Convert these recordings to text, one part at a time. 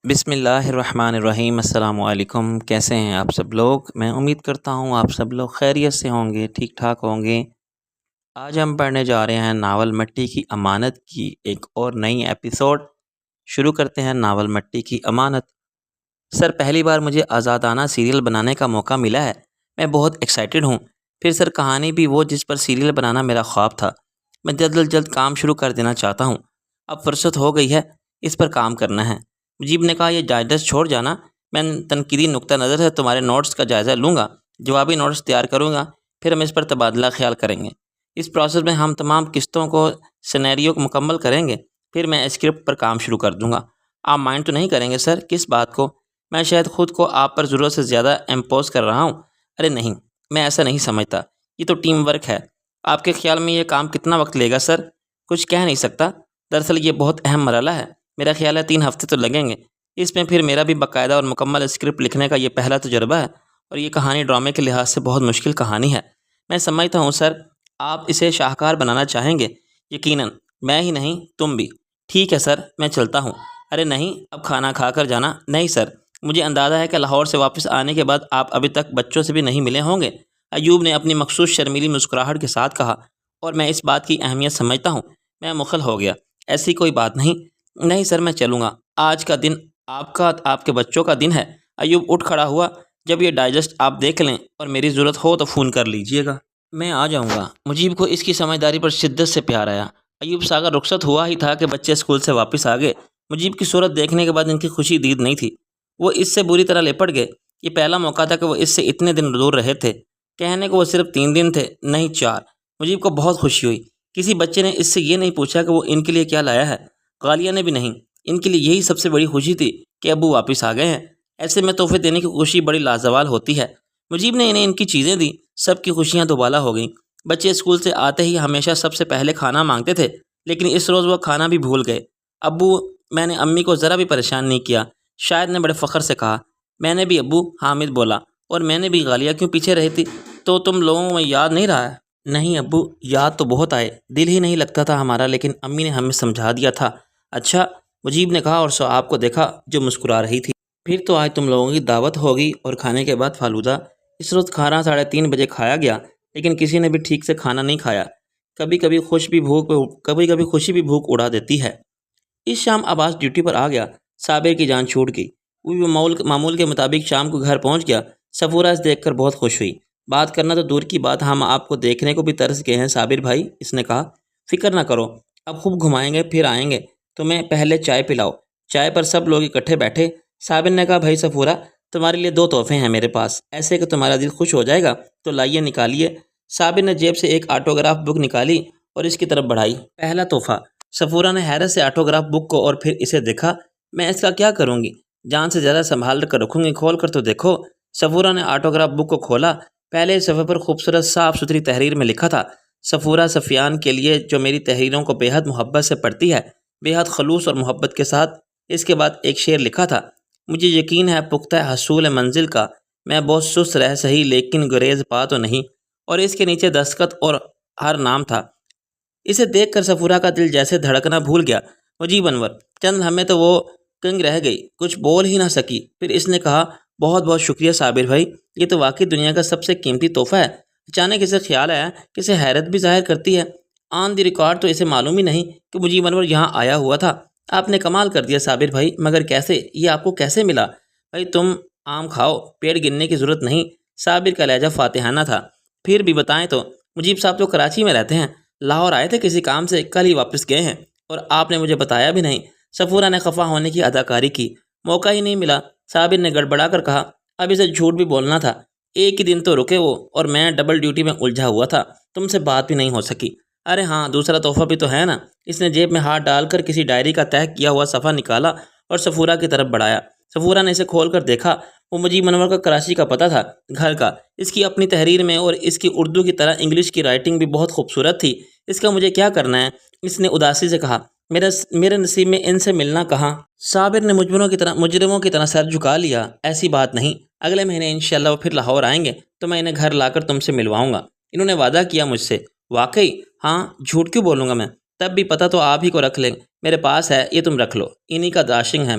بسم اللہ الرحمن الرحیم۔ السلام علیکم، کیسے ہیں آپ سب لوگ؟ میں امید کرتا ہوں آپ سب لوگ خیریت سے ہوں گے، ٹھیک ٹھاک ہوں گے۔ آج ہم پڑھنے جا رہے ہیں ناول مٹی کی امانت کی ایک اور نئی ایپیسوڈ۔ شروع کرتے ہیں ناول مٹی کی امانت۔ سر، پہلی بار مجھے آزادانہ سیریل بنانے کا موقع ملا ہے، میں بہت ایکسائٹڈ ہوں۔ پھر سر، کہانی بھی وہ جس پر سیریل بنانا میرا خواب تھا۔ میں جلد از جلد کام شروع کر دینا چاہتا ہوں۔ اب فرصت ہو گئی ہے، اس پر کام کرنا ہے۔ مجیب نے کہا، یہ جائزہ چھوڑ جانا، میں تنقیدی نقطہ نظر سے تمہارے نوٹس کا جائزہ لوں گا، جوابی نوٹس تیار کروں گا، پھر ہم اس پر تبادلہ خیال کریں گے۔ اس پروسیس میں ہم تمام قسطوں کو سینیریو کو مکمل کریں گے، پھر میں اسکرپٹ پر کام شروع کر دوں گا۔ آپ مائنڈ تو نہیں کریں گے سر؟ کس بات کو؟ میں شاید خود کو آپ پر ضرورت سے زیادہ امپوز کر رہا ہوں۔ ارے نہیں، میں ایسا نہیں سمجھتا، یہ تو ٹیم ورک ہے۔ آپ کے خیال میں یہ کام کتنا وقت لے گا سر؟ کچھ کہہ نہیں سکتا، دراصل یہ بہت اہم مرحلہ ہے۔ میرا خیال ہے 3 ہفتے تو لگیں گے۔ اس میں پھر میرا بھی باقاعدہ اور مکمل اسکرپٹ لکھنے کا یہ پہلا تجربہ ہے، اور یہ کہانی ڈرامے کے لحاظ سے بہت مشکل کہانی ہے۔ میں سمجھتا ہوں سر، آپ اسے شاہکار بنانا چاہیں گے۔ یقیناً، میں ہی نہیں تم بھی۔ ٹھیک ہے سر، میں چلتا ہوں۔ ارے نہیں، اب کھانا کھا کر جانا؟ نہیں سر، مجھے اندازہ ہے کہ لاہور سے واپس آنے کے بعد آپ ابھی تک بچوں سے بھی نہیں ملے ہوں گے، ایوب نے اپنی مخصوص شرمیلی مسکراہٹ کے ساتھ کہا، اور میں اس بات کی اہمیت سمجھتا ہوں۔ میں مخل ہو گیا۔ ایسی کوئی بات نہیں۔ نہیں سر، میں چلوں گا۔ آج کا دن آپ کے بچوں کا دن ہے۔ ایوب اٹھ کھڑا ہوا۔ جب یہ ڈائجسٹ آپ دیکھ لیں اور میری ضرورت ہو تو فون کر لیجئے گا، میں آ جاؤں گا۔ مجیب کو اس کی سمجھداری پر شدت سے پیار آیا۔ ایوب ساگر رخصت ہوا ہی تھا کہ بچے اسکول سے واپس آ گئے۔ مجیب کی صورت دیکھنے کے بعد ان کی خوشی دید نہیں تھی۔ وہ اس سے بری طرح لپٹ گئے۔ یہ پہلا موقع تھا کہ وہ اس سے اتنے دن دور رہے تھے۔ کہنے کو وہ صرف 3 دن تھے، نہیں 4۔ مجیب کو بہت خوشی ہوئی۔ کسی بچے نے اس سے یہ نہیں پوچھا کہ وہ ان کے لیے کیا لایا ہے۔ غالیہ نے بھی نہیں۔ ان کے لیے یہی سب سے بڑی خوشی تھی کہ ابو واپس آ گئے ہیں۔ ایسے میں تحفے دینے کی خوشی بڑی لازوال ہوتی ہے۔ مجیب نے انہیں ان کی چیزیں دی۔ سب کی خوشیاں دوبالا ہو گئیں۔ بچے اسکول سے آتے ہی ہمیشہ سب سے پہلے کھانا مانگتے تھے، لیکن اس روز وہ کھانا بھی بھول گئے۔ ابو، میں نے امی کو ذرا بھی پریشان نہیں کیا، شاید نے بڑے فخر سے کہا۔ میں نے بھی ابو، حامد بولا، اور میں نے بھی۔ غالیہ کیوں پیچھے رہی تھی؟ تو تم لوگوں میں یاد نہیں رہا ہے؟ نہیں ابو، یاد تو بہت آئے، دل ہی نہیں لگتا تھا ہمارا، لیکن امی نے ہمیں سمجھا دیا تھا۔ اچھا، مجیب نے کہا، اور صاحب کو دیکھا جو مسکرا رہی تھی۔ پھر تو آج تم لوگوں کی دعوت ہوگی، اور کھانے کے بعد فالودہ۔ اس روز کھانا 3:30 بجے کھایا گیا، لیکن کسی نے بھی ٹھیک سے کھانا نہیں کھایا۔ کبھی کبھی خوشی بھی بھوک اڑا دیتی ہے۔ اس شام عباس ڈیوٹی پر آ گیا۔ صابر کی جان چھوٹ گئی۔ وہ معمول کے مطابق شام کو گھر پہنچ گیا۔ صفورہ اس دیکھ کر بہت خوش ہوئی۔ بات کرنا تو دور کی بات، ہم آپ کو دیکھنے کو بھی ترس گئے ہیں صابر بھائی، اس نے کہا۔ فکر نہ کرو، اب خوب گھمائیں گے، پھر آئیں گے۔ تمہیں پہلے چائے پلاؤ۔ چائے پر سب لوگ اکٹھے بیٹھے۔ صابر نے کہا، بھائی صفورہ، تمہارے لیے 2 تحفے ہیں میرے پاس، ایسے کہ تمہارا دل خوش ہو جائے گا، تو لائیے، نکالیے۔ صابر نے جیب سے ایک آٹوگراف بک نکالی اور اس کی طرف بڑھائی۔ پہلا تحفہ۔ صفورہ نے حیرت سے آٹوگراف بک کو اور پھر اسے دیکھا۔ میں اس کا کیا کروں گی؟ جان سے زیادہ سنبھال کر رکھوں گی، کھول کر تو دیکھو۔ صفورہ نے آٹوگراف بک کو کھولا۔ پہلے صفحے پر خوبصورت صاف ستھری تحریر میں لکھا تھا، صفورہ صفیان کے لیے، جو میری تحریروں کو بے حد محبت سے پڑھتی ہے، بے حد خلوص اور محبت کے ساتھ۔ اس کے بعد ایک شعر لکھا تھا، مجھے یقین ہے پختہ حصول منزل کا، میں بہت سست رہ سہی لیکن گریز پا تو نہیں، اور اس کے نیچے دستخط اور ہر نام تھا۔ اسے دیکھ کر صفورہ کا دل جیسے دھڑکنا بھول گیا۔ مجیب انور، چند لمحے تو وہ کنگ رہ گئی، کچھ بول ہی نہ سکی۔ پھر اس نے کہا، بہت بہت شکریہ صابر بھائی، یہ تو واقعی دنیا کا سب سے قیمتی تحفہ ہے۔ اچانک اسے خیال آیا کہ اسے حیرت بھی ظاہر کرتی ہے۔ آن دی ریکارڈ تو اسے معلوم ہی نہیں کہ مجیب انور یہاں آیا ہوا تھا۔ آپ نے کمال کر دیا صابر بھائی، مگر کیسے؟ یہ آپ کو کیسے ملا؟ بھائی تم آم کھاؤ، پیٹ گننے کی ضرورت نہیں۔ صابر کا لہجہ فاتحانہ تھا۔ پھر بھی بتائیں تو، مجیب صاحب تو کراچی میں رہتے ہیں، لاہور آئے تھے کسی کام سے، کل ہی واپس گئے ہیں، اور آپ نے مجھے بتایا بھی نہیں۔ صفورہ نے خفا ہونے کی اداکاری کی۔ موقع ہی نہیں ملا، صابر نے گڑبڑا کر کہا۔ اب اسے جھوٹ بھی بولنا تھا، ایک ہی دن تو رکے وہ، اور میں ڈبل ڈیوٹی میں الجھا ہوا تھا، تم سے بات بھی نہیں ہو سکی۔ ارے ہاں، دوسرا تحفہ بھی تو ہے نا۔ اس نے جیب میں ہاتھ ڈال کر کسی ڈائری کا تہہ کیا ہوا صفحہ نکالا اور صفورہ کی طرف بڑھایا۔ صفورہ نے اسے کھول کر دیکھا۔ وہ مجیب انور کا کراچی کا پتہ تھا، گھر کا۔ اس کی اپنی تحریر میں اور اس کی اردو کی طرح انگلش کی رائٹنگ بھی بہت خوبصورت تھی۔ اس کا مجھے کیا کرنا ہے؟ اس نے اداسی سے کہا، میرے نصیب میں ان سے ملنا کہاں؟ صابر نے مجرموں کی طرح سر جھکا لیا۔ ایسی بات نہیں، اگلے مہینے انشاءاللہ وہ پھر لاہور آئیں گے تو میں انہیں گھر لا کر تم سے ملواؤں گا۔ انہوں نے وعدہ کیا مجھ سے۔ واقعی؟ ہاں، جھوٹ کیوں بولوں گا میں؟ تب بھی پتہ تو آپ ہی کو رکھ لیں، میرے پاس ہے، یہ تم رکھ لو، انہی کا داشنگ ہے۔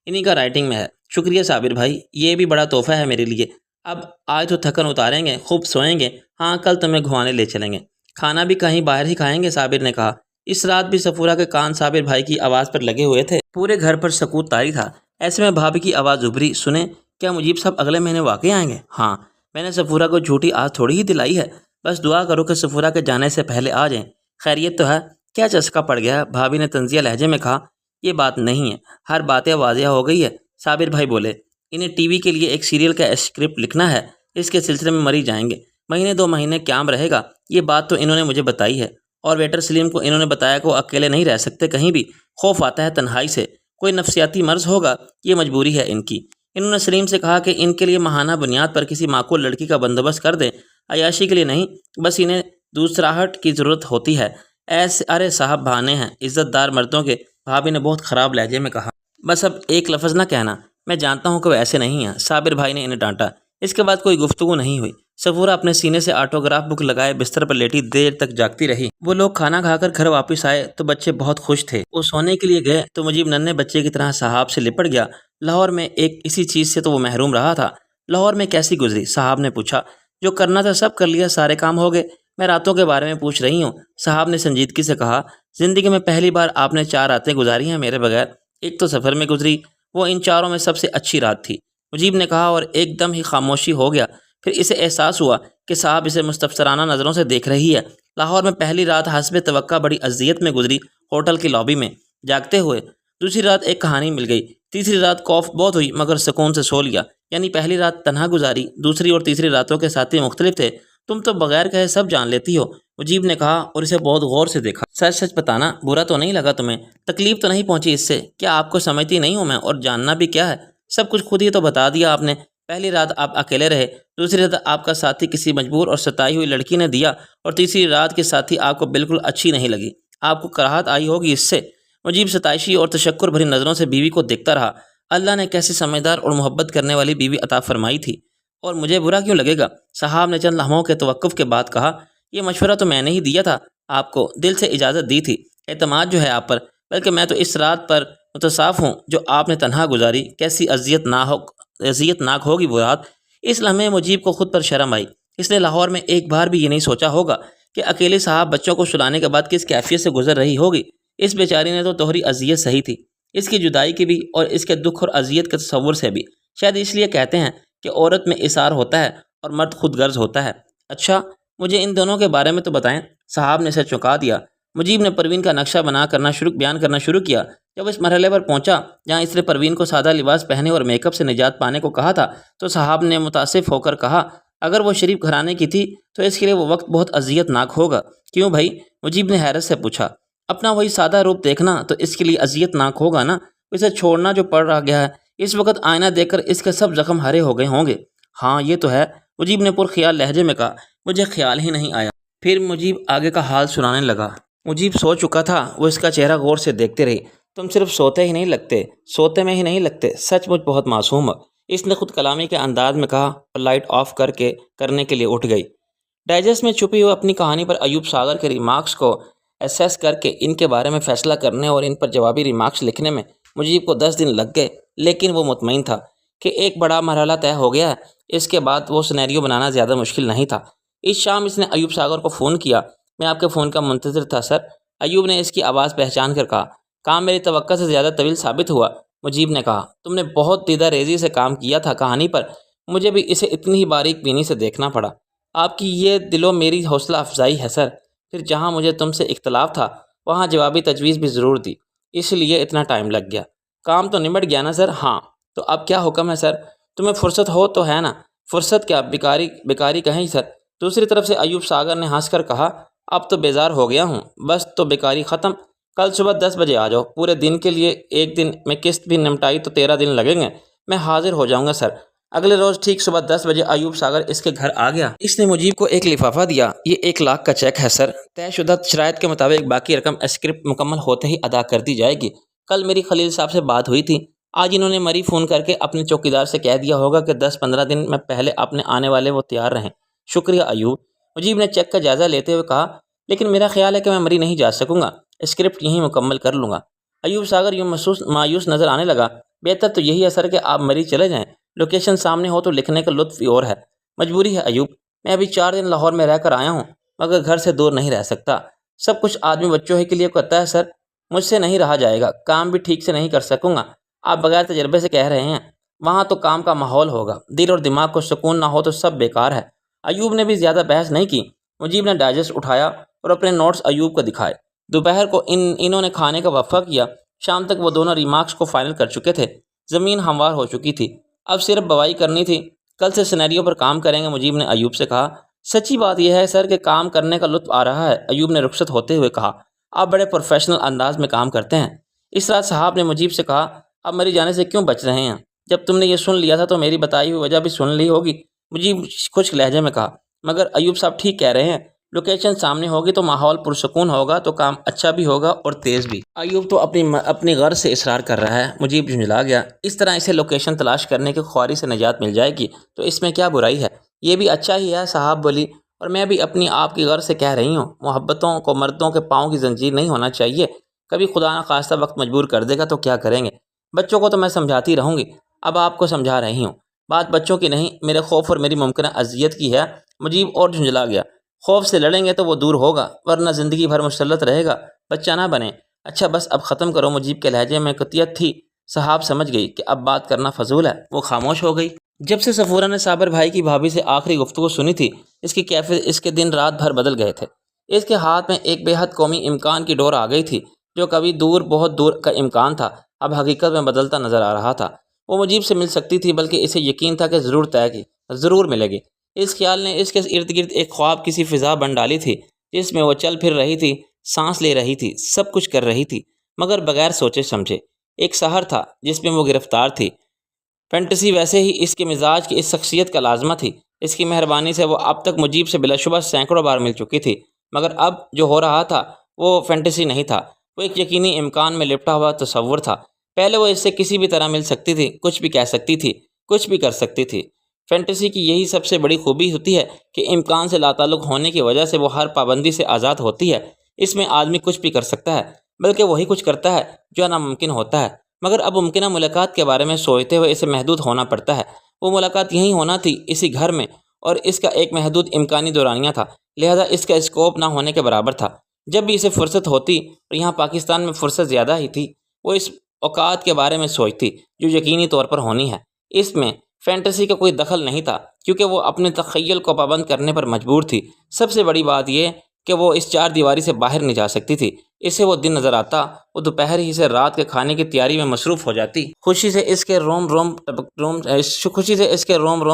انہی کا رائٹنگ میں ہے۔ شکریہ صابر بھائی، یہ بھی بڑا تحفہ ہے میرے لیے۔ اب آج تو تھکن اتاریں گے، خوب سوئیں گے، ہاں کل تمہیں گھمانے لے چلیں گے۔ کھانا بھی کہیں باہر ہی کھائیں گے، صابر نے کہا۔ اس رات بھی صفورہ کے کان صابر بھائی کی آواز پر لگے ہوئے تھے۔ پورے گھر پر سکوت طاری تھا۔ ایسے میں بھابھی کی آواز ابھری، سنیں، کیا مجیب صاحب اگلے مہینے واقعی آئیں گے؟ ہاں، میں نے صفورہ کو جھوٹی آس تھوڑی ہی دلائی ہے، بس دعا کرو کہ صفورہ کے جانے سے پہلے آ جائیں۔ خیریت تو ہے؟ کیا چسکا پڑ گیا ہے؟ بھابھی نے طنزیہ لہجے میں کہا۔ یہ بات نہیں ہے، ہر باتیں واضح ہو گئی ہے، صابر بھائی بولے۔ انہیں ٹی وی کے لیے ایک سیریل کا اسکرپٹ لکھنا ہے، اس کے سلسلے میں مری جائیں گے، مہینے 2 مہینے قیام رہے گا، یہ بات تو انہوں نے مجھے بتائی ہے۔ اور ویٹر سلیم کو انہوں نے بتایا کہ وہ اکیلے نہیں رہ سکتے کہیں بھی، خوف آتا ہے تنہائی سے، کوئی نفسیاتی مرض ہوگا، یہ مجبوری ہے ان کی۔ انہوں نے سلیم سے کہا کہ ان کے لیے ماہانہ بنیاد پر کسی معقول لڑکی کا بندوبست کر دیں، عیاشی کے لیے نہیں، بس انہیں دوسراہٹ کی ضرورت ہوتی ہے۔ ایسے ارے صاحب بہانے ہیں عزت دار مردوں کے، بھابھی نے بہت خراب لہجے میں کہا۔ بس اب ایک لفظ نہ کہنا، میں جانتا ہوں کہ وہ ایسے نہیں ہیں، صابر بھائی نے انہیں ڈانٹا۔ اس کے بعد کوئی گفتگو نہیں ہوئی۔ صفورہ اپنے سینے سے آٹوگراف بک لگائے بستر پر لیٹی دیر تک جاگتی رہی۔ وہ لوگ کھانا کھا کر گھر واپس آئے تو بچے بہت خوش تھے۔ وہ سونے کے لیے گئے تو مجیب ننھے بچے کی طرح صاحب سے لپٹ گیا۔ لاہور میں ایک اسی چیز سے تو وہ محروم رہا تھا۔ لاہور میں کیسی گزری؟ صاحب نے پوچھا۔ جو کرنا تھا سب کر لیا، سارے کام ہو گئے، میں راتوں کے بارے میں پوچھ رہی ہوں، صاحب نے سنجیدگی سے کہا۔ زندگی میں پہلی بار آپ نے 4 راتیں گزاری ہیں میرے بغیر؟ ایک تو سفر میں گزری، وہ ان 4 میں سب سے اچھی رات تھی، مجیب نے کہا، اور ایک دم ہی خاموشی ہو گیا۔ پھر اسے احساس ہوا کہ صاحب اسے مستفسرانہ نظروں سے دیکھ رہی ہے۔ لاہور میں پہلی رات حسب توقع بڑی اذیت میں گزری، ہوٹل کی لابی میں جاگتے ہوئے۔ دوسری رات ایک کہانی مل گئی۔ تیسری رات خوف بہت ہوئی مگر سکون سے سو لیا۔ یعنی پہلی رات تنہا گزاری، دوسری اور تیسری راتوں کے ساتھی مختلف تھے۔ تم تو بغیر کہے سب جان لیتی ہو، مجیب نے کہا اور اسے بہت غور سے دیکھا۔ سچ سچ بتانا، برا تو نہیں لگا تمہیں؟ تکلیف تو نہیں پہنچی اس سے؟ کیا آپ کو سمجھتی نہیں ہوں میں؟ اور جاننا بھی کیا ہے؟ سب کچھ خود ہی تو بتا دیا آپ نے۔ پہلی رات آپ اکیلے رہے، دوسری رات آپ کا ساتھی کسی مجبور اور ستائی ہوئی لڑکی نے دیا، اور تیسری رات کے ساتھی آپ کو بالکل اچھی نہیں لگی، آپ کو کراہت آئی ہوگی اس سے۔ مجیب ستائشی اور تشکر بھری نظروں سے بیوی کو دیکھتا رہا۔ اللہ نے کیسی سمجھدار اور محبت کرنے والی بیوی عطا فرمائی تھی، اور مجھے برا کیوں لگے گا؟ صاحب نے چند لمحوں کے توقف کے بعد کہا۔ یہ مشورہ تو میں نے ہی دیا تھا آپ کو، دل سے اجازت دی تھی، اعتماد جو ہے آپ پر، بلکہ میں تو اس رات پر متصاف ہوں جو آپ نے تنہا گزاری۔ کیسی اذیت ناک ہوگی وہ رات۔ اس لمحے مجیب کو خود پر شرم آئی۔ اس نے لاہور میں ایک بار بھی یہ نہیں سوچا ہوگا کہ اکیلے صاحب بچوں کو سلانے کے بعد کس کیفیت سے گزر رہی ہوگی۔ اس بیچاری نے تو دوہری اذیت سہی تھی، اس کی جدائی کی بھی اور اس کے دکھ اور اذیت کے تصور سے بھی۔ شاید اس لیے کہتے ہیں کہ عورت میں اثار ہوتا ہے اور مرد خود غرض ہوتا ہے۔ اچھا، مجھے ان دونوں کے بارے میں تو بتائیں، صاحب نے اسے چونکا دیا۔ مجیب نے پروین کا نقشہ بیان کرنا شروع کیا۔ جب اس مرحلے پر پہنچا جہاں اس نے پروین کو سادہ لباس پہنے اور میک اپ سے نجات پانے کو کہا تھا تو صاحب نے متاسف ہو کر کہا، اگر وہ شریف گھرانے کی تھی تو اس کے لیے وہ وقت بہت اذیت ناک ہوگا۔ کیوں بھائی؟ مجیب نے حیرت سے پوچھا۔ اپنا وہی سادہ روپ دیکھنا تو اس کے لیے اذیت ناک ہوگا نا، اسے چھوڑنا جو پڑ رہا گیا ہے، اس وقت آئینہ دیکھ کر اس کے سب زخم ہرے ہو گئے ہوں گے۔ ہاں یہ تو ہے، مجیب نے پرخیال لہجے میں کہا، مجھے خیال ہی نہیں آیا۔ پھر مجیب آگے کا حال سنانے لگا۔ مجیب سو چکا تھا، وہ اس کا چہرہ غور سے دیکھتے رہی۔ تم صرف سوتے میں ہی نہیں لگتے، سچ مچ بہت معصوم ہو، اس نے خود کلامی کے انداز میں کہا اور لائٹ آف کرنے کے لیے اٹھ گئی۔ ڈائجسٹ میں چھپی ہوئی اپنی کہانی پر ایوب ساگر کے ریمارکس کو ایسیس کر کے ان کے بارے میں فیصلہ کرنے اور ان پر جوابی ریمارکس لکھنے میں مجیب کو 10 دن لگ گئے، لیکن وہ مطمئن تھا کہ ایک بڑا مرحلہ طے ہو گیا ہے۔ اس کے بعد وہ سینیریو بنانا زیادہ مشکل نہیں تھا۔ اس شام اس نے ایوب ساگر کو فون کیا۔ میں آپ کے فون کا منتظر تھا سر، ایوب نے اس کی آواز پہچان کر کہا۔ کام میری توقع سے زیادہ طویل ثابت ہوا، مجیب نے کہا۔ تم نے بہت دیدہ ریزی سے کام کیا تھا کہانی پر، مجھے بھی اسے اتنی ہی باریک بینی سے دیکھنا پڑا۔ آپ کی یہ دل و میری حوصلہ افزائی ہے سر۔ پھر جہاں مجھے تم سے اختلاف تھا وہاں جوابی تجویز بھی ضرور دی، اس لیے اتنا ٹائم لگ گیا۔ کام تو نمٹ گیا نا سر؟ ہاں، تو اب کیا حکم ہے سر؟ تمہیں فرصت ہو تو ہے نا؟ فرصت کیا، بیکاری کہیں سر۔ دوسری طرف سے ایوب ساگر نے ہنس کر کہا، اب تو بیزار ہو گیا ہوں، بس تو بیکاری ختم۔ کل صبح 10 بجے آ جاؤ، پورے دن کے لیے، ایک دن میں قسط بھی نمٹائی تو 13 دن لگیں گے، میں حاضر ہو جاؤں گا سر۔ اگلے روز ٹھیک صبح 10 بجے ایوب ساگر اس کے گھر آ گیا۔ اس نے مجیب کو ایک لفافہ دیا۔ یہ 1 لاکھ کا چیک ہے سر، طے شدہ شرائط کے مطابق باقی رقم اسکرپٹ مکمل ہوتے ہی ادا کر دی جائے گی۔ کل میری خلیل صاحب سے بات ہوئی تھی، آج انہوں نے مری فون کر کے اپنے چوکیدار سے کہہ دیا ہوگا کہ 10-15 دن میں پہلے اپنے آنے والے وہ تیار رہیں۔ شکریہ ایوب، مجیب نے چیک کا جائزہ لیتے ہوئے کہا، لیکن میرا خیال ہے کہ میں مری نہیں جا سکوں گا، اسکرپٹ یہیں مکمل کر لوں گا۔ ایوب ساگر یوں مایوس نظر آنے لگا بہتر تو یہی ہے سر کہ آپ مری چلے جائیں، لوکیشن سامنے ہو تو لکھنے کا لطف ہی اور ہے۔ مجبوری ہے ایوب، میں ابھی 4 دن لاہور میں رہ کر آیا ہوں، مگر گھر سے دور نہیں رہ سکتا۔ سب کچھ آدمی بچوں ہی کے لیے کرتا ہے سر، مجھ سے نہیں رہا جائے گا، کام بھی ٹھیک سے نہیں کر سکوں گا۔ آپ بغیر تجربے سے کہہ رہے ہیں، وہاں تو کام کا ماحول ہوگا، دل اور دماغ کو سکون نہ ہو تو سب بیکار ہے۔ ایوب نے بھی زیادہ بحث نہیں کی، مجیب نے ڈائجسٹ اٹھایا اور اپنے نوٹس ایوب کو دکھائے۔ دوپہر کو انہوں نے کھانے کا وقفہ کیا، شام تک وہ دونوں ریمارکس کو فائنل کر چکے تھے، زمین ہموار ہو چکی تھی، اب صرف بوائی کرنی تھی۔ کل سے سینیریو پر کام کریں گے، مجیب نے ایوب سے کہا۔ سچی بات یہ ہے سر کہ کام کرنے کا لطف آ رہا ہے، ایوب نے رخصت ہوتے ہوئے کہا۔ آپ بڑے پروفیشنل انداز میں کام کرتے ہیں۔ اس رات صاحب نے مجیب سے کہا، اب مری جانے سے کیوں بچ رہے ہیں؟ جب تم نے یہ سن لیا تھا تو میری بتائی ہوئی وجہ بھی سن لی ہوگی، مجیب خشک لہجے میں کہا۔ مگر ایوب صاحب ٹھیک کہہ رہے ہیں، لوکیشن سامنے ہوگی تو ماحول پرسکون ہوگا تو کام اچھا بھی ہوگا اور تیز بھی۔ ایوب تو اپنی غرض سے اصرار کر رہا ہے، مجیب جھنجلا گیا۔ اس طرح اسے لوکیشن تلاش کرنے کی خواری سے نجات مل جائے گی تو اس میں کیا برائی ہے؟ یہ بھی اچھا ہی ہے، صاحب بولی۔ اور میں بھی اپنی آپ کی غرض سے کہہ رہی ہوں، محبتوں کو مردوں کے پاؤں کی زنجیر نہیں ہونا چاہیے، کبھی خدا نخواستہ وقت مجبور کر دے گا تو کیا کریں گے؟ بچوں کو تو میں سمجھاتی رہوں گی، اب آپ کو سمجھا رہی ہوں۔ بات بچوں کی نہیں، میرے خوف اور میری ممکنہ اذیت کی ہے، مجیب اور جھنجلا گیا۔ خوف سے لڑیں گے تو وہ دور ہوگا، ورنہ زندگی بھر مسلط رہے گا، بچہ نہ بنے۔ اچھا بس اب ختم کرو، مجیب کے لہجے میں قطعیت تھی۔ صاحب سمجھ گئی کہ اب بات کرنا فضول ہے، وہ خاموش ہو گئی۔ جب سے صفورہ نے صابر بھائی کی بھابھی سے آخری گفتگو سنی تھی، اس کی کیفیت اس کے دن رات بھر بدل گئے تھے۔ اس کے ہاتھ میں ایک بے حد قومی امکان کی ڈور آ گئی تھی، جو کبھی دور بہت دور کا امکان تھا، اب حقیقت میں بدلتا نظر آ رہا تھا۔ وہ مجیب سے مل سکتی تھی، بلکہ اسے یقین تھا کہ ضرور طے کی، ضرور ملے گی۔ اس خیال نے اس کے ارد گرد ایک خواب کی سی فضا بن ڈالی تھی، جس میں وہ چل پھر رہی تھی، سانس لے رہی تھی، سب کچھ کر رہی تھی، مگر بغیر سوچے سمجھے۔ ایک سحر تھا جس میں وہ گرفتار تھی۔ فینٹیسی ویسے ہی اس کے مزاج کی اس شخصیت کا لازمہ تھی۔ اس کی مہربانی سے وہ اب تک مجیب سے بلا شبہ سینکڑوں بار مل چکی تھی، مگر اب جو ہو رہا تھا وہ فینٹیسی نہیں تھا، وہ ایک یقینی امکان میں لپٹا ہوا تصور تھا۔ پہلے وہ اس سے کسی بھی طرح مل سکتی تھی، کچھ بھی کہہ سکتی تھی، کچھ بھی کر سکتی تھی۔ فینٹیسی کی یہی سب سے بڑی خوبی ہوتی ہے کہ امکان سے لاتعلق ہونے کی وجہ سے وہ ہر پابندی سے آزاد ہوتی ہے۔ اس میں آدمی کچھ بھی کر سکتا ہے، بلکہ وہی کچھ کرتا ہے جو ناممکن ہوتا ہے۔ مگر اب ممکنہ ملاقات کے بارے میں سوچتے ہوئے اسے محدود ہونا پڑتا ہے۔ وہ ملاقات یہیں ہونا تھی، اسی گھر میں، اور اس کا ایک محدود امکانی دورانیہ تھا، لہذا اس کا اسکوپ نہ ہونے کے برابر تھا۔ جب بھی اسے فرصت ہوتی، اور یہاں پاکستان میں فرصت زیادہ ہی تھی، وہ اس اوقات کے بارے میں سوچتی جو یقینی طور پر ہونی ہے۔ اس میں فینٹیسی کا کوئی دخل نہیں تھا، کیونکہ وہ اپنے تخیل کو پابند کرنے پر مجبور تھی۔ سب سے بڑی بات یہ کہ وہ اس 4 دیواری سے باہر نہیں جا سکتی تھی۔ اسے وہ دن نظر آتا، وہ دوپہر ہی سے رات کے کھانے کی تیاری میں مصروف ہو جاتی۔ خوشی سے اس کے روم روم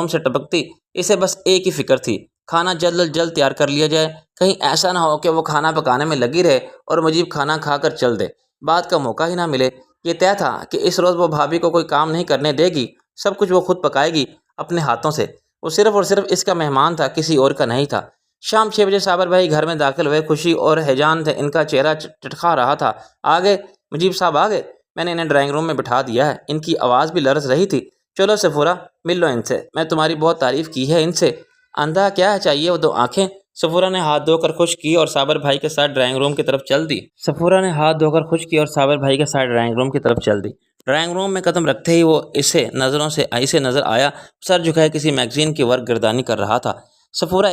سے ٹپکتی۔ اسے بس ایک ہی فکر تھی، کھانا جلد جلد تیار کر لیا جائے، کہیں ایسا نہ ہو کہ وہ کھانا پکانے میں لگی رہے اور مجیب کھانا کھا کر چل دے، بات کا موقع ہی نہ ملے۔ یہ طے تھا کہ اس روز وہ بھابھی کو کوئی کام نہیں کرنے دے گی، سب کچھ وہ خود پکائے گی اپنے ہاتھوں سے۔ وہ صرف اور صرف اس کا مہمان تھا، کسی اور کا نہیں تھا۔ شام 6 بجے صابر بھائی گھر میں داخل ہوئے، خوشی اور ہیجان سے ان کا چہرہ چٹکا رہا تھا۔ آگے مجیب صاحب آگے، میں نے انہیں ڈرائنگ روم میں بٹھا دیا ہے، ان کی آواز بھی لرز رہی تھی۔ چلو صفورہ مل لو ان سے، میں تمہاری بہت تعریف کی ہے ان سے۔ اندھا کیا چاہیے وہ 2 آنکھیں؟ صفورہ نے ہاتھ دھو کر خوش کی اور صابر بھائی کے ساتھ ڈرائنگ روم کی طرف چل دی۔ ڈرائنگ روم میں قدم رکھتے ہی وہ اسے نظر آیا، سر جھکائے کسی میگزین کی ورق گردانی کر رہا تھا۔ صفورہ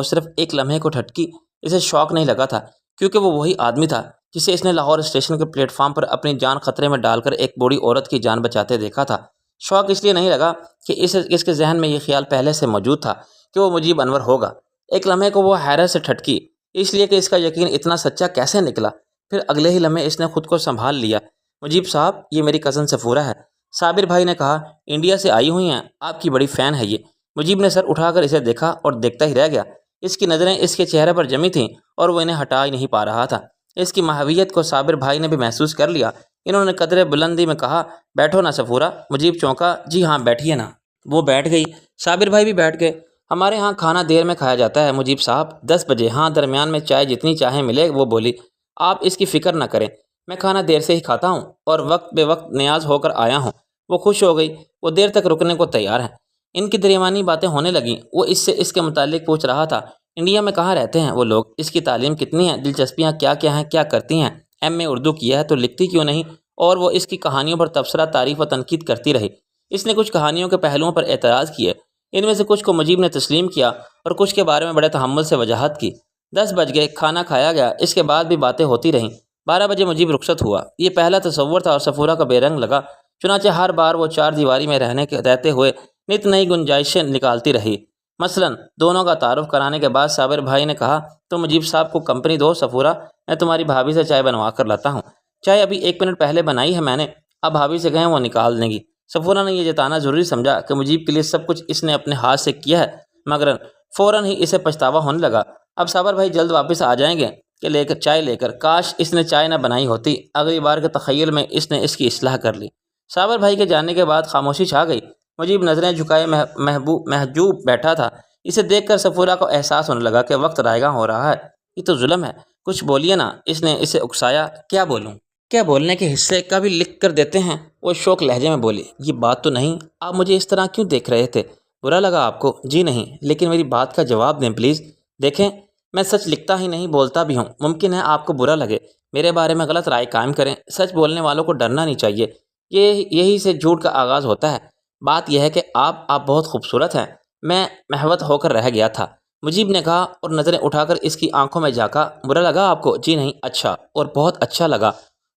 صرف ایک لمحے کو ٹھٹکی۔ اسے شوق نہیں لگا تھا، کیونکہ وہ وہی آدمی تھا جسے اس نے لاہور اسٹیشن کے پلیٹ فارم پر اپنی جان خطرے میں ڈال کر ایک بوڑھی عورت کی جان بچاتے دیکھا تھا۔ شوق اس لیے نہیں لگا کہ اس کے ذہن میں یہ خیال پہلے سے موجود تھا کہ وہ مجیب انور ہوگا۔ ایک لمحے کو وہ حیرت سے ٹھٹکی، اس لیے کہ اس کا یقین اتنا سچا کیسے نکلا۔ پھر اگلے ہی لمحے اس نے خود کو سنبھال لیا۔ مجیب صاحب، یہ میری کزن صفورہ ہے، صابر بھائی نے کہا۔ انڈیا سے آئی ہوئی ہیں، آپ کی بڑی فین ہے یہ۔ مجیب نے سر اٹھا کر اسے دیکھا اور دیکھتا ہی رہ گیا۔ اس کی نظریں اس کے چہرے پر جمی تھیں اور وہ انہیں ہٹا ہی نہیں پا رہا تھا۔ اس کی محویت کو صابر بھائی نے بھی محسوس کر لیا۔ انہوں نے قدرے بلندی میں کہا، بیٹھو نا صفورہ۔ مجیب چونکا، جی ہاں بیٹھیے نا۔ وہ بیٹھ گئی، صابر بھائی بھی بیٹھ گئے۔ ہمارے ہاں کھانا دیر میں کھایا جاتا ہے مجیب صاحب، 10 بجے۔ ہاں، درمیان میں چائے جتنی چاہیں ملے۔ وہ بولی، آپ اس کی فکر نہ کریں، میں کھانا دیر سے ہی کھاتا ہوں اور وقت بے وقت نیاز ہو کر آیا ہوں۔ وہ خوش ہو گئی، وہ دیر تک رکنے کو تیار ہیں۔ ان کی درمیانی باتیں ہونے لگیں۔ وہ اس سے اس کے متعلق پوچھ رہا تھا، انڈیا میں کہاں رہتے ہیں وہ لوگ، اس کی تعلیم کتنی ہے، دلچسپیاں کیا کیا ہیں، کیا کرتی ہیں، ایم اے اردو کیا ہے تو لکھتی کیوں نہیں، اور وہ اس کی کہانیوں پر تبصرہ، تعریف و تنقید کرتی رہی۔ اس نے کچھ کہانیوں کے پہلوؤں پر اعتراض کیے، ان میں سے کچھ کو مجیب نے تسلیم کیا اور کچھ کے بارے میں بڑے تحمل سے وضاحت کی۔ 10 بج گئے، کھانا کھایا گیا، اس کے بعد بھی باتیں ہوتی رہیں۔ 12 بجے مجیب رخصت ہوا۔ یہ پہلا تصور تھا اور صفورہ کا بے رنگ لگا۔ چنانچہ ہر بار وہ چار دیواری میں رہتے ہوئے نت نئی گنجائشیں نکالتی رہی۔ مثلاً دونوں کا تعارف کرانے کے بعد صابر بھائی نے کہا، تو مجیب صاحب کو کمپنی دو صفورہ، میں تمہاری بھابھی سے چائے بنوا کر لاتا ہوں۔ چائے ابھی 1 منٹ پہلے بنائی ہے میں نے، اب بھابھی سے کہیں وہ نکال دیں گی۔ صفورہ نے یہ جتانا ضروری سمجھا کہ مجیب کے لیے سب کچھ اس نے اپنے ہاتھ سے کیا ہے، مگر فوراً ہی اسے پچھتاوا ہونے لگا۔ اب صابر بھائی جلد واپس آ جائیں گے کہ چائے لے کر، کاش اس نے چائے نہ بنائی ہوتی، اگلی بار کے تخیل میں اس نے اس کی اصلاح کر لی۔ صابر بھائی کے جانے کے بعد خاموشی چھا گئی۔ مجیب نظریں جھکائے محجوب بیٹھا تھا۔ اسے دیکھ کر صفورہ کو احساس ہونے لگا کہ وقت رائیگاں ہو رہا ہے۔ یہ تو ظلم ہے، کچھ بولیے نا، اس نے اسے اکسایا۔ کیا بولوں؟ کیا بولنے کے حصے کبھی لکھ کر دیتے ہیں؟ وہ شوق لہجے میں بولی۔ یہ بات تو نہیں، آپ مجھے اس طرح کیوں دیکھ رہے تھے؟ برا لگا آپ کو؟ جی نہیں، لیکن میری بات کا جواب دیں پلیز۔ دیکھیں، میں سچ لکھتا ہی نہیں، بولتا بھی ہوں۔ ممکن ہے آپ کو برا لگے، میرے بارے میں غلط رائے قائم کریں۔ سچ بولنے والوں کو ڈرنا نہیں چاہیے، یہی سے جھوٹ کا آغاز ہوتا ہے۔ بات یہ ہے کہ آپ بہت خوبصورت ہیں۔ میں محوت ہو کر رہ گیا تھا، مجیب نے کہا اور نظریں اٹھا کر اس کی آنکھوں میں جھانکا۔ برا لگا آپ کو؟ جی نہیں، اچھا، اور بہت اچھا لگا۔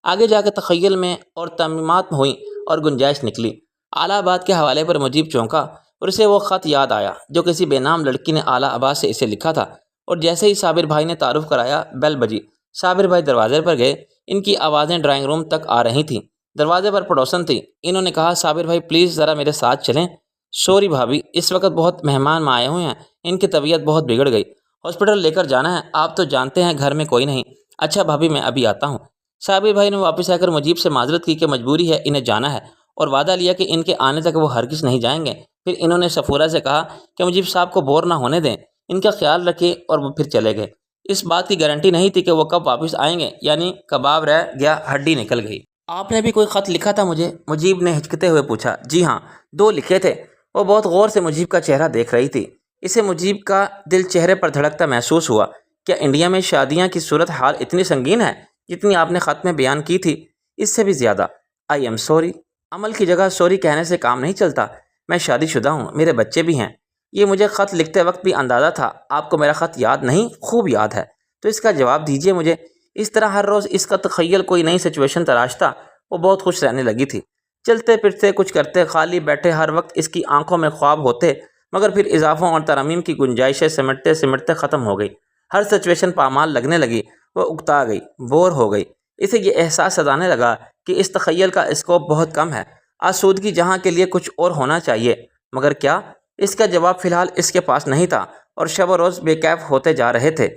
آگے جا کے تخیل میں اور ترمیمات ہوئیں اور گنجائش نکلی۔ اعلیٰ آباد کے حوالے پر مجیب چونکا اور اسے وہ خط یاد آیا جو کسی بے نام لڑکی نے اعلیٰ آباد سے اسے لکھا تھا، اور جیسے ہی صابر بھائی نے تعارف کرایا، بیل بجی۔ صابر بھائی دروازے پر گئے۔ ان کی آوازیں ڈرائنگ روم تک آ رہی تھیں۔ دروازے پر پڑوسن تھی۔ انہوں نے کہا، صابر بھائی پلیز ذرا میرے ساتھ چلیں۔ سوری بھابھی، اس وقت بہت مہمان آئے ہوئے ہیں، ان کی طبیعت بہت بگڑ گئی، ہاسپٹل لے کر جانا ہے، آپ تو جانتے ہیں گھر میں کوئی نہیں۔ اچھا بھابھی، میں ابھی آتا ہوں۔ صابر بھائی نے واپس آ کر مجیب سے معذرت کی کہ مجبوری ہے، انہیں جانا ہے، اور وعدہ لیا کہ ان کے آنے تک وہ ہرگز نہیں جائیں گے۔ پھر انہوں نے صفورہ سے کہا کہ مجیب صاحب کو بور نہ ہونے دیں، ان کا خیال رکھیں، اور وہ پھر چلے گئے۔ اس بات کی گارنٹی نہیں تھی کہ وہ کب واپس آئیں گے، یعنی کباب رہ گیا ہڈی نکل گئی۔ آپ نے بھی کوئی خط لکھا تھا مجھے؟ مجیب نے ہچکتے ہوئے پوچھا۔ جی ہاں، 2 لکھے تھے۔ وہ بہت غور سے مجیب کا چہرہ دیکھ رہی تھی۔ اسے مجیب کا دل چہرے پر دھڑکتا محسوس ہوا۔ کیا انڈیا میں شادیاں کی صورت حال اتنی سنگین ہے جتنی آپ نے خط میں بیان کی تھی؟ اس سے بھی زیادہ۔ I am sorry. عمل کی جگہ سوری کہنے سے کام نہیں چلتا۔ میں شادی شدہ ہوں، میرے بچے بھی ہیں۔ یہ مجھے خط لکھتے وقت بھی اندازہ تھا۔ آپ کو میرا خط یاد نہیں؟ خوب یاد ہے۔ تو اس کا جواب دیجیے مجھے۔ اس طرح ہر روز اس کا تخیل کوئی نئی سچویشن تراشتا۔ وہ بہت خوش رہنے لگی تھی۔ چلتے پھرتے، کچھ کرتے، خالی بیٹھے، ہر وقت اس کی آنکھوں میں خواب ہوتے، مگر پھر اضافوں اور ترامیم کی گنجائشیں سمٹتے سمٹتے ختم ہو گئی۔ ہر سچویشن پامال لگنے لگی۔ وہ اکتا گئی، بور ہو گئی۔ اسے یہ احساس ستانے لگا کہ اس تخیل کا اسکوپ بہت کم ہے، آسودگی جہاں کے لیے کچھ اور ہونا چاہیے، مگر کیا؟ اس کا جواب فی الحال اس کے پاس نہیں تھا، اور شب و روز بے کیف ہوتے جا رہے تھے۔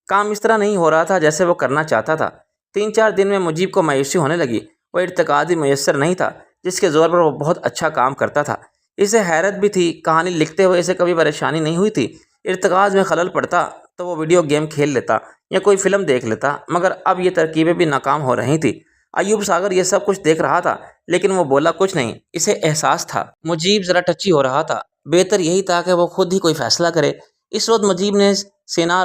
کام اس طرح نہیں ہو رہا تھا جیسے وہ کرنا چاہتا تھا۔ 3-4 دن میں مجیب کو مایوسی ہونے لگی۔ وہ ارتقاء میسر نہیں تھا جس کے زور پر وہ بہت اچھا کام کرتا تھا۔ اسے حیرت بھی تھی، کہانی لکھتے ہوئے اسے کبھی پریشانی نہیں ہوئی تھی۔ ارتقاء میں خلل پڑتا تو وہ ویڈیو گیم کھیل لیتا یا کوئی فلم دیکھ لیتا، مگر اب یہ ترکیبیں بھی ناکام ہو رہی تھیں۔ ایوب ساگر یہ سب کچھ دیکھ رہا تھا، لیکن وہ بولا کچھ نہیں۔ اسے احساس تھا مجیب ذرا ٹچی ہو رہا تھا۔ بہتر یہی تھا کہ وہ خود ہی کوئی فیصلہ کرے۔ اس وقت مجیب نے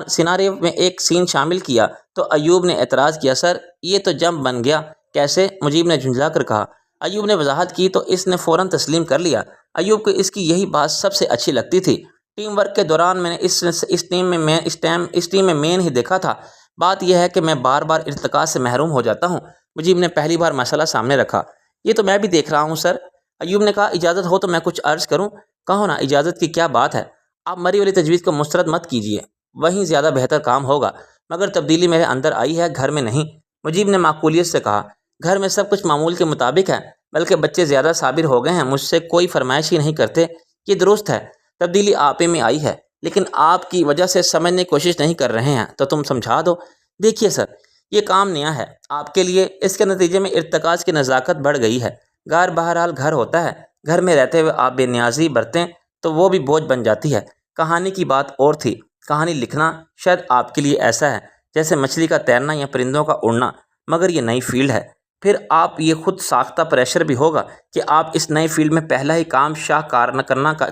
سیناریو میں ایک سین شامل کیا تو ایوب نے اعتراض کیا، سر یہ تو جم بن گیا۔ کیسے؟ مجیب نے جھنجھلا کر کہا۔ ایوب نے وضاحت کی تو اس نے فوراً تسلیم کر لیا۔ ایوب کو اس کی یہی بات سب سے اچھی لگتی تھی۔ ٹیم ورک کے دوران میں نے اس ٹیم میں مین ہی دیکھا تھا۔ بات یہ ہے کہ میں بار بار ارتقاء سے محروم ہو جاتا ہوں۔ مجیب نے پہلی بار مسئلہ سامنے رکھا۔ یہ تو میں بھی دیکھ رہا ہوں سر۔ ایوب نے کہا، اجازت ہو تو میں کچھ عرض کروں؟ کہو نا، اجازت کی کیا بات ہے؟ آپ مری والی تجویز کو مسترد مت کیجیے، وہیں زیادہ بہتر کام ہوگا، مگر تبدیلی میرے اندر آئی ہے، گھر میں نہیں۔ مجیب نے معقولیت سے کہا، گھر میں سب کچھ معمول کے مطابق ہے، بلکہ بچے زیادہ صابر ہو گئے ہیں، مجھ سے کوئی فرمائش ہی نہیں کرتے۔ یہ درست ہے، تبدیلی آپ میں آئی ہے، لیکن آپ کی وجہ سے سمجھنے کی کوشش نہیں کر رہے ہیں، تو تم سمجھا دو۔ دیکھیے سر، یہ کام نیا ہے آپ کے لیے، اس کے نتیجے میں ارتقاء کی نزاکت بڑھ گئی ہے۔ گھر بہرحال گھر ہوتا ہے، گھر میں رہتے ہوئے آپ بے نیازی برتیں تو وہ بھی بوجھ بن جاتی ہے۔ کہانی کی بات اور تھی، کہانی لکھنا شاید آپ کے لیے ایسا ہے جیسے مچھلی کا تیرنا یا پرندوں کا اڑنا، مگر یہ نئی فیلڈ ہے۔ پھر آپ یہ خود ساختہ پریشر بھی ہوگا کہ آپ اس نئی فیلڈ میں پہلا ہی کام شاہکار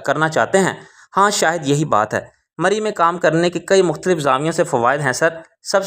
کرنا چاہتے ہیں۔ ہاں، شاید یہی بات ہے۔ مری میں کام کرنے کے کئی مختلف زاویوں سے فوائد ہیں سر۔ سب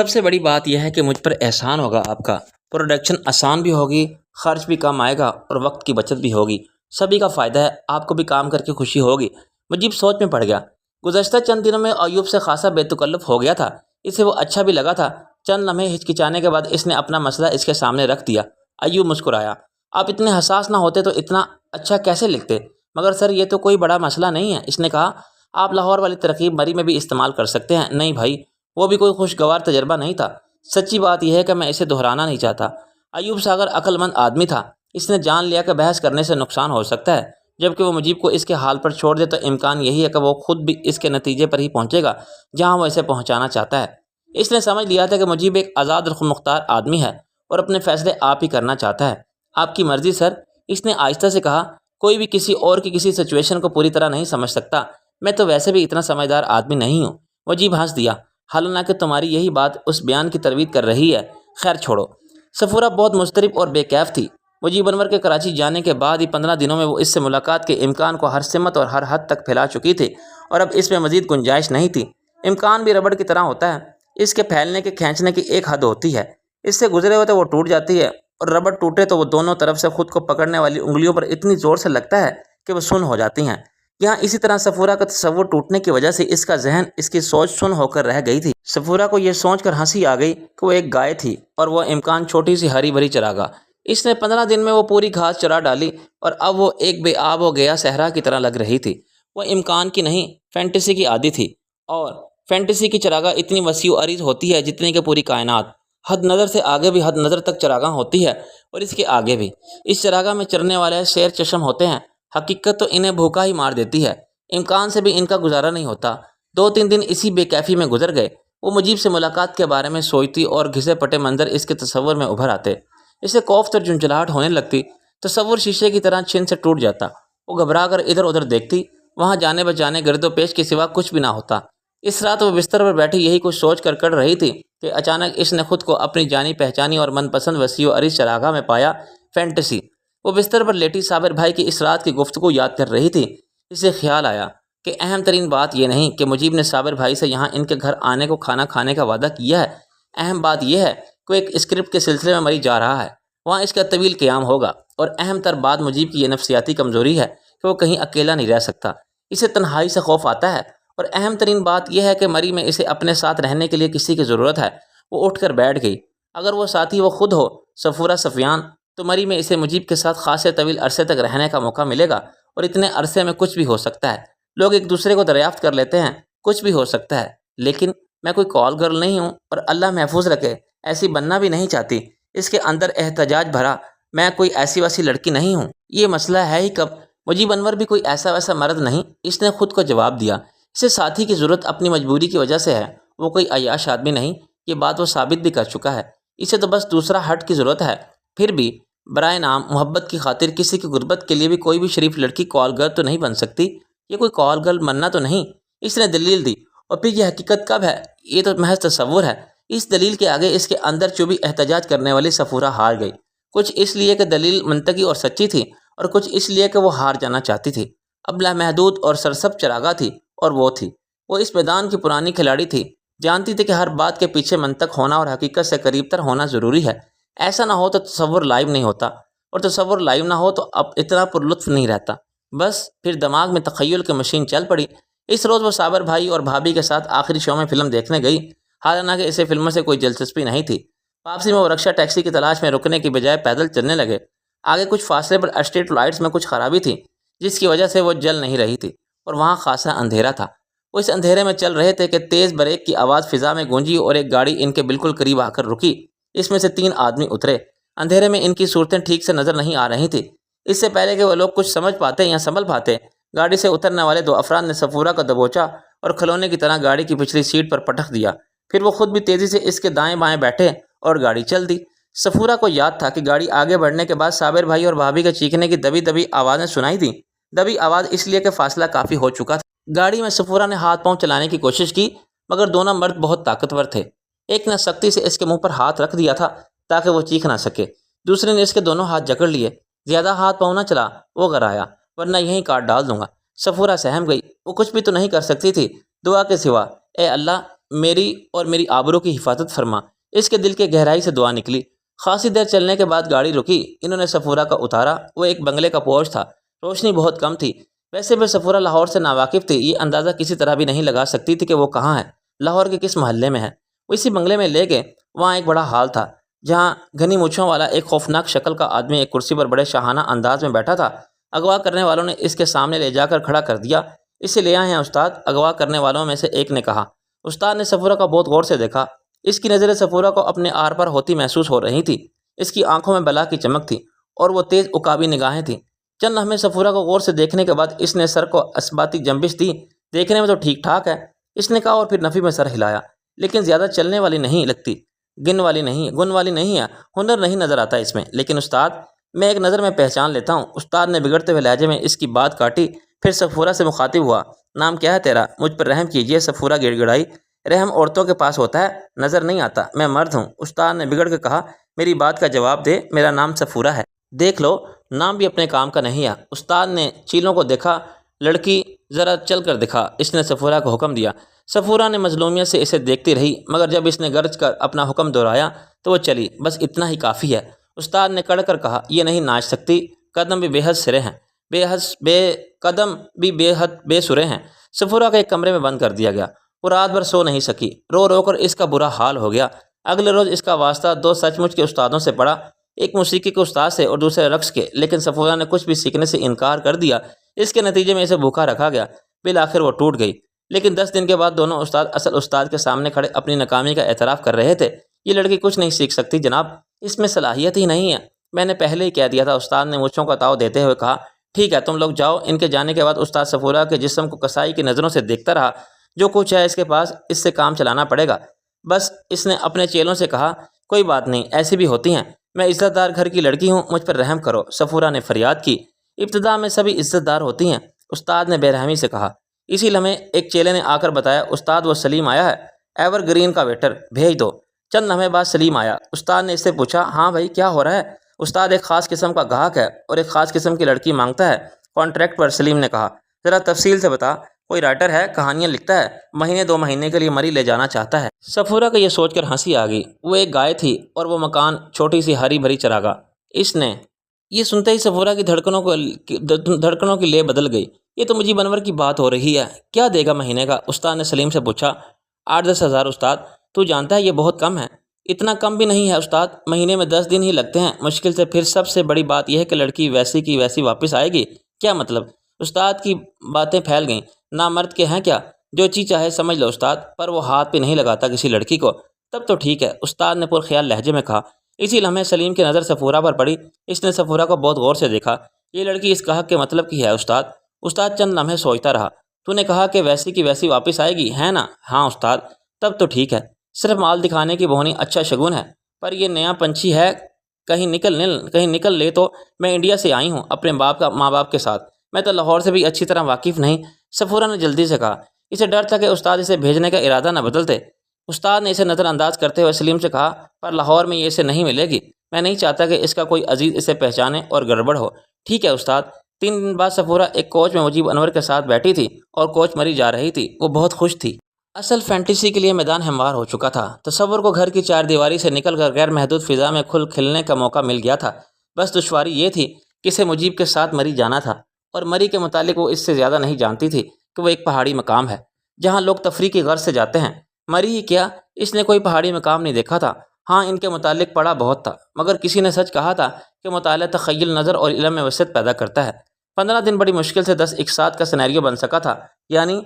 سے بڑی بات یہ ہے کہ مجھ پر احسان ہوگا آپ کا۔ پروڈکشن آسان بھی ہوگی، خرچ بھی کم آئے گا اور وقت کی بچت بھی ہوگی، سبھی کا فائدہ ہے، آپ کو بھی کام کر کے خوشی ہوگی۔ مجیب سوچ میں پڑ گیا۔ گزشتہ چند دنوں میں ایوب سے خاصا بے تکلف ہو گیا تھا، اسے وہ اچھا بھی لگا تھا۔ چند لمحے ہچکچانے کے بعد اس نے اپنا مسئلہ اس کے سامنے رکھ دیا۔ ایوب مسکرایا۔ آپ اتنے حساس نہ ہوتے تو اتنا اچھا کیسے لکھتے؟ مگر سر یہ تو کوئی بڑا مسئلہ نہیں ہے، اس نے کہا۔ آپ لاہور والی ترکیب مری میں بھی استعمال کر سکتے ہیں۔ نہیں بھائی، وہ بھی کوئی خوشگوار تجربہ نہیں تھا۔ سچی بات یہ ہے کہ میں اسے دہرانا نہیں چاہتا۔ ایوب ساگر عقل مند آدمی تھا، اس نے جان لیا کہ بحث کرنے سے نقصان ہو سکتا ہے۔ جبکہ وہ مجیب کو اس کے حال پر چھوڑ دے تو امکان یہی ہے کہ وہ خود بھی اس کے نتیجے پر ہی پہنچے گا جہاں وہ اسے پہنچانا چاہتا ہے۔ اس نے سمجھ لیا تھا کہ مجیب ایک آزاد اور مختار آدمی ہے اور اپنے فیصلے آپ ہی کرنا چاہتا ہے۔ آپ کی مرضی سر، اس نے آہستہ سے کہا۔ کوئی بھی کسی اور کی کسی سچویشن کو پوری طرح نہیں سمجھ سکتا، میں تو ویسے بھی اتنا سمجھدار آدمی نہیں ہوں۔ مجیب ہنس دیا۔ حالانکہ تمہاری یہی بات اس بیان کی ترویج کر رہی ہے۔ خیر چھوڑو۔ صفورہ بہت مضطرب اور بے کیف تھی۔ مجیب انور کے کراچی جانے کے بعد ہی 15 دنوں میں وہ اس سے ملاقات کے امکان کو ہر سمت اور ہر حد تک پھیلا چکی تھی، اور اب اس میں مزید گنجائش نہیں تھی۔ امکان بھی ربڑ کی طرح ہوتا ہے، اس کے پھیلنے کے کھینچنے کی ایک حد ہوتی ہے، اس سے گزرے ہوئے تو وہ ٹوٹ جاتی ہے، اور ربڑ ٹوٹے تو وہ دونوں طرف سے خود کو پکڑنے والی انگلیوں پر اتنی زور سے لگتا ہے کہ وہ سن ہو جاتی ہیں۔ یہاں اسی طرح صفورہ کا تصور ٹوٹنے کی وجہ سے اس کا ذہن، اس کی سوچ سن ہو کر رہ گئی تھی۔ صفورہ کو یہ سوچ کر ہنسی آ گئی کہ وہ ایک گائے تھی اور وہ امکان چھوٹی سی ہری بھری چراگاہ۔ اس نے 15 دن میں وہ پوری گھاس چرا ڈالی اور اب وہ ایک بے آب و گیا صحرا کی طرح لگ رہی تھی۔ وہ امکان کی نہیں، فینٹیسی کی عادی تھی، اور فینٹیسی کی چراگاہ اتنی وسیع و عریض ہوتی ہے جتنی کہ پوری کائنات۔ حد نظر سے آگے بھی حد نظر تک چراگاہ ہوتی ہے، اور اس کے آگے بھی۔ اس چراگاہ میں چرنے والے شیر چشم ہوتے ہیں، حقیقت تو انہیں بھوکا ہی مار دیتی ہے۔ امکان سے بھی ان کا گزارا نہیں ہوتا۔ 2-3 دن اسی بے کیفی میں گزر گئے۔ وہ مجیب سے ملاقات کے بارے میں سوچتی اور گھسے پٹے منظر اس کے تصور میں ابھر آتے۔ اسے کوفت اور جھنجھلاہٹ ہونے لگتی، تصور شیشے کی طرح چھن سے ٹوٹ جاتا۔ وہ گھبرا کر ادھر ادھر دیکھتی، وہاں جانے بجانے گرد و پیش کے سوا کچھ بھی نہ ہوتا۔ اس رات وہ بستر پر بیٹھی یہی کچھ سوچ کر کر رہی تھی کہ اچانک اس نے خود کو اپنی جانی پہچانی اور من پسند وسیع و عریض چراگاہ میں پایا۔ فینٹیسی۔ وہ بستر پر لیٹی صابر بھائی کی اس رات کی گفتگو یاد کر رہی تھی۔ اسے خیال آیا کہ اہم ترین بات یہ نہیں کہ مجیب نے صابر بھائی سے یہاں ان کے گھر آنے کو کھانا کھانے کا وعدہ کیا ہے، اہم بات یہ ہے کہ وہ ایک اسکرپٹ کے سلسلے میں مری جا رہا ہے، وہاں اس کا طویل قیام ہوگا، اور اہم تر بات مجیب کی یہ نفسیاتی کمزوری ہے کہ وہ کہیں اکیلا نہیں رہ سکتا، اسے تنہائی سے خوف آتا ہے، اور اہم ترین بات یہ ہے کہ مری میں اسے اپنے ساتھ رہنے کے لیے کسی کی ضرورت ہے۔ وہ اٹھ کر بیٹھ گئی۔ اگر وہ ساتھی وہ خود ہو، صفورہ صفیان، تو مری میں اسے مجیب کے ساتھ خاصے طویل عرصے تک رہنے کا موقع ملے گا، اور اتنے عرصے میں کچھ بھی ہو سکتا ہے۔ لوگ ایک دوسرے کو دریافت کر لیتے ہیں، کچھ بھی ہو سکتا ہے، لیکن میں کوئی کال گرل نہیں ہوں، اور اللہ محفوظ رکھے ایسی بننا بھی نہیں چاہتی۔ اس کے اندر احتجاج بھرا، میں کوئی ایسی ویسی لڑکی نہیں ہوں۔ یہ مسئلہ ہے ہی کب؟ مجیب انور بھی کوئی ایسا ویسا مرد نہیں، اس نے خود کو جواب دیا۔ اسے ساتھی کی ضرورت اپنی مجبوری کی وجہ سے ہے، وہ کوئی عیاش آدمی نہیں، یہ بات وہ ثابت بھی کر چکا ہے۔ اسے تو بس دوسرا ہٹ کی ضرورت ہے۔ پھر بھی برائے نام محبت کی خاطر کسی کی غربت کے لیے بھی کوئی بھی شریف لڑکی کال گرل تو نہیں بن سکتی۔ یہ کوئی کال گرل بننا تو نہیں، اس نے دلیل دی۔ اور پھر یہ حقیقت کب ہے؟ یہ تو محض تصور ہے۔ اس دلیل کے آگے اس کے اندر چوبی احتجاج کرنے والی صفورہ ہار گئی، کچھ اس لیے کہ دلیل منطقی اور سچی تھی، اور کچھ اس لیے کہ وہ ہار جانا چاہتی تھی۔ اب لامحدود اور سرسبز چراگاہ تھی، اور وہ تھی۔ وہ اس میدان کی پرانی کھلاڑی تھی، جانتی تھی کہ ہر بات کے پیچھے منطق ہونا اور حقیقت سے قریب تر ہونا ضروری ہے۔ ایسا نہ ہو تو تصور لائیو نہیں ہوتا، اور تصور لائیو نہ ہو تو اب اتنا پر لطف نہیں رہتا۔ بس پھر دماغ میں تخیل کی مشین چل پڑی۔ اس روز وہ صابر بھائی اور بھابھی کے ساتھ آخری شو میں فلم دیکھنے گئی، حالانکہ اسے فلموں سے کوئی دلچسپی نہیں تھی۔ واپسی میں وہ رکشہ ٹیکسی کی تلاش میں رکنے کی بجائے پیدل چلنے لگے۔ آگے کچھ فاصلے پر اسٹریٹ لائٹس میں کچھ خرابی تھی، جس کی وجہ سے وہ جل نہیں رہی تھی، اور وہاں خاصا اندھیرا تھا۔ وہ اس اندھیرے میں چل رہے تھے کہ تیز بریک کی آواز فضا میں گونجی اور ایک گاڑی ان کے بالکل قریب آ کر رکی۔ اس میں سے 3 آدمی اترے۔ اندھیرے میں ان کی صورتیں ٹھیک سے نظر نہیں آ رہی تھیں۔ اس سے پہلے کہ وہ لوگ کچھ سمجھ پاتے یا سنبھل پاتے، گاڑی سے اترنے والے 2 افراد نے صفورہ کو دبوچا اور کھلونے کی طرح گاڑی کی پچھلی سیٹ پر پٹخ دیا۔ پھر وہ خود بھی تیزی سے اس کے دائیں بائیں بیٹھے اور گاڑی چل دی۔ صفورہ کو یاد تھا کہ گاڑی آگے بڑھنے کے بعد صابر بھائی اور بھابھی کے چیخنے کی دبی دبی آوازیں سنائی دیں۔ دبی آواز اس لیے کہ فاصلہ کافی ہو چکا تھا۔ گاڑی میں صفورہ نے ہاتھ پاؤں چلانے کی کوشش کی، مگر دونوں مرد بہت طاقتور تھے۔ ایک نے سختی سے اس کے منہ پر ہاتھ رکھ دیا تھا تاکہ وہ چیخ نہ سکے، دوسرے نے اس کے دونوں ہاتھ جکڑ لیے۔ زیادہ ہاتھ پاؤں نہ چلا، وہ غرایا، ورنہ یہیں کاٹ ڈال دوں گا۔ صفورہ سہم گئی، وہ کچھ بھی تو نہیں کر سکتی تھی دعا کے سوا۔ اے اللہ، میری اور میری آبرو کی حفاظت فرما۔ اس کے دل کے گہرائی سے دعا نکلی۔ خاصی دیر چلنے کے بعد گاڑی رکی، انہوں نے صفورہ کو اتارا۔ وہ ایک بنگلے کا پورچ تھا، روشنی بہت کم تھی۔ ویسے بھی صفورہ لاہور سے ناواقف تھی، یہ اندازہ کسی طرح بھی نہیں لگا سکتی تھی کہ وہ کہاں ہے، لاہور کے کس محلے میں ہے۔ وہ اسی بنگلے میں لے گئے۔ وہاں ایک بڑا ہال تھا جہاں گھنی مونچھوں والا ایک خوفناک شکل کا آدمی ایک کرسی پر بڑے شاہانہ انداز میں بیٹھا تھا۔ اغوا کرنے والوں نے اس کے سامنے لے جا کر کھڑا کر دیا۔ اسے لے آئے ہیں استاد، اغوا کرنے والوں میں سے ایک نے کہا۔ استاد نے صفورہ کو بہت غور سے دیکھا۔ اس کی نظریں صفورہ کو اپنے آر پر ہوتی محسوس ہو رہی تھی۔ اس کی آنکھوں میں بلا کی چمک تھی اور وہ تیز عقابی نگاہیں تھیں۔ چند لمحے صفورہ کو غور سے دیکھنے کے بعد اس نے سر کو اثباتی جنبش دی۔ دیکھنے میں تو ٹھیک ٹھاک ہے، اس نے کہا، اور پھر نفی میں سر ہلایا، لیکن زیادہ چلنے والی نہیں لگتی، گن والی نہیں ہے، ہنر نہیں نظر آتا اس میں۔ لیکن استاد، میں ایک نظر میں پہچان لیتا ہوں۔ استاد نے بگڑتے ہوئے لہجے میں اس کی بات کاٹی، پھر صفورہ سے مخاطب ہوا۔ نام کیا ہے تیرا؟ مجھ پر رحم کیجیے، صفورہ گڑ گڑائی۔ رحم عورتوں کے پاس ہوتا ہے، نظر نہیں آتا، میں مرد ہوں۔ استاد نے بگڑ کے کہا، میری بات کا جواب دے، میرا نام صفورہ ہے۔ دیکھ لو، نام بھی اپنے کام کا نہیں ہے۔ استاد نے چیلوں کو دیکھا۔ لڑکی، ذرا چل کر دکھا، اس نے صفورہ کو حکم دیا۔ صفورہ نے مظلومیت سے اسے دیکھتی رہی، مگر جب اس نے گرج کر اپنا حکم دہرایا تو وہ چلی۔ بس اتنا ہی کافی ہے۔ استاد نے کڑ کر کہا، یہ نہیں ناچ سکتی، قدم بھی بے حد سرے ہیں، قدم بھی بے حد بے سرے ہیں۔ صفورہ کو ایک کمرے میں بند کر دیا گیا۔ وہ رات بھر سو نہیں سکی، رو رو کر اس کا برا حال ہو گیا۔ اگلے روز اس کا واسطہ دو سچ مچ کے استادوں سے پڑا، ایک موسیقی کے استاد سے اور دوسرے رقص کے، لیکن صفورہ نے کچھ بھی سیکھنے سے انکار کر دیا۔ اس کے نتیجے میں اسے بھوکا رکھا گیا۔ بالآخر وہ ٹوٹ گئی۔ لیکن 10 دن کے بعد دونوں استاد اصل استاد کے سامنے کھڑے اپنی ناکامی کا اعتراف کر رہے تھے۔ یہ لڑکی کچھ نہیں سیکھ سکتی جناب، اس میں صلاحیت ہی نہیں ہے، میں نے پہلے ہی کہہ دیا تھا۔ استاد نے مونچھوں کا تاؤ دیتے ہوئے کہا، ٹھیک ہے، تم لوگ جاؤ۔ ان کے جانے کے بعد استاد صفورہ کے جسم کو کسائی کی نظروں سے دیکھتا رہا۔ جو کچھ ہے اس کے پاس، اس سے کام چلانا پڑے گا۔ بس اس نے اپنے چیلوں سے کہا، کوئی بات نہیں، ایسی بھی ہوتی ہیں، میں عزت دار گھر کی لڑکی ہوں، مجھ پر رحم کرو۔ صفورہ نے فریاد کی، ابتدا میں سبھی عزت دار ہوتی ہیں، استاد نے بے رحمی سے کہا۔ اسی لمحے ایک چیلے نے آ کر بتایا، استاد وہ سلیم آیا ہے، ایور گرین کا ویٹر، بھیج دو۔ چند لمحے بعد سلیم آیا۔ استاد نے اس سے پوچھا، ہاں بھائی کیا ہو رہا ہے؟ استاد ایک خاص قسم کا گاہک ہے اور ایک خاص قسم کی لڑکی مانگتا ہے، کانٹریکٹ پر۔ سلیم نے کہا، ذرا تفصیل سے بتا۔ کوئی رائٹر ہے، کہانیاں لکھتا ہے، مہینے 2 مہینے کے لیے مری لے جانا چاہتا ہے۔ صفورہ کو یہ سوچ کر ہنسی آ گئی۔ وہ ایک گائے تھی اور وہ مکان چھوٹی سی ہری بھری چراگاہ۔ اس نے یہ سنتے ہی صفورہ کی دھڑکنوں کی لے بدل گئی۔ یہ تو مجیب انور کی بات ہو رہی ہے، کیا دے گا مہینے کا؟ استاد نے سلیم سے پوچھا۔ 8-10 ہزار استاد، تو جانتا ہے یہ بہت کم ہے۔ اتنا کم بھی نہیں ہے استاد، مہینے میں 10 دن ہی لگتے ہیں مشکل سے۔ پھر سب سے بڑی بات یہ ہے کہ لڑکی ویسی کی ویسی واپس آئے گی۔ کیا مطلب؟ استاد کی باتیں پھیل گئیں۔ نامرد کے ہیں کیا؟ جو چیز چاہے سمجھ لو استاد، پر وہ ہاتھ پہ نہیں لگاتا کسی لڑکی کو۔ تب تو ٹھیک ہے، استاد نے پرخیال لہجے میں کہا۔ اسی لمحے سلیم کی نظر صفورہ پر پڑی۔ اس نے صفورہ کو بہت غور سے دیکھا۔ یہ لڑکی اس گاہک کے مطلب کی ہے استاد۔ استاد چند لمحے سوچتا رہا۔ تو نے کہا کہ ویسی کی ویسی واپس آئے گی، ہے نا؟ ہاں استاد۔ تب تو ٹھیک ہے، صرف مال دکھانے کی بہونی اچھا شگون ہے، پر یہ نیا پنچھی ہے، کہیں نکل لے تو۔ میں انڈیا سے آئی ہوں اپنے ماں باپ کے ساتھ، میں تو لاہور سے بھی اچھی طرح واقف نہیں۔ صفورہ نے جلدی سے کہا۔ اسے ڈر تھا کہ استاد اسے بھیجنے کا ارادہ نہ بدلتے۔ استاد نے اسے نظر انداز کرتے ہوئے سلیم سے کہا، پر لاہور میں یہ اسے نہیں ملے گی، میں نہیں چاہتا کہ اس کا کوئی عزیز اسے پہچانے اور گڑبڑ ہو۔ ٹھیک ہے استاد۔ 3 دن بعد صفورہ ایک کوچ میں مجیب انور کے ساتھ بیٹھی تھی اور کوچ مری جا رہی تھی۔ وہ بہت خوش تھی۔ اصل فینٹیسی کے لیے میدان ہموار ہو چکا تھا۔ تصور کو گھر کی 4 دیواری سے نکل کر غیر محدود فضا میں کھلنے کا موقع مل گیا تھا۔ بس دشواری یہ تھی کہ اسے مجیب کے ساتھ مری جانا تھا، اور مری کے متعلق وہ اس سے زیادہ نہیں جانتی تھی کہ وہ ایک پہاڑی مقام ہے جہاں لوگ تفریح کی غرض سے جاتے ہیں۔ مری ہی کیا، اس نے کوئی پہاڑی مقام نہیں دیکھا تھا۔ ہاں، ان کے متعلق پڑھا بہت تھا، مگر کسی نے سچ کہا تھا کہ مطالعہ تخیل، نظر اور علم میں وسعت پیدا کرتا ہے۔ 15 دن بڑی مشکل سے 10 اقساط کا سینیریو بن سکا تھا، یعنی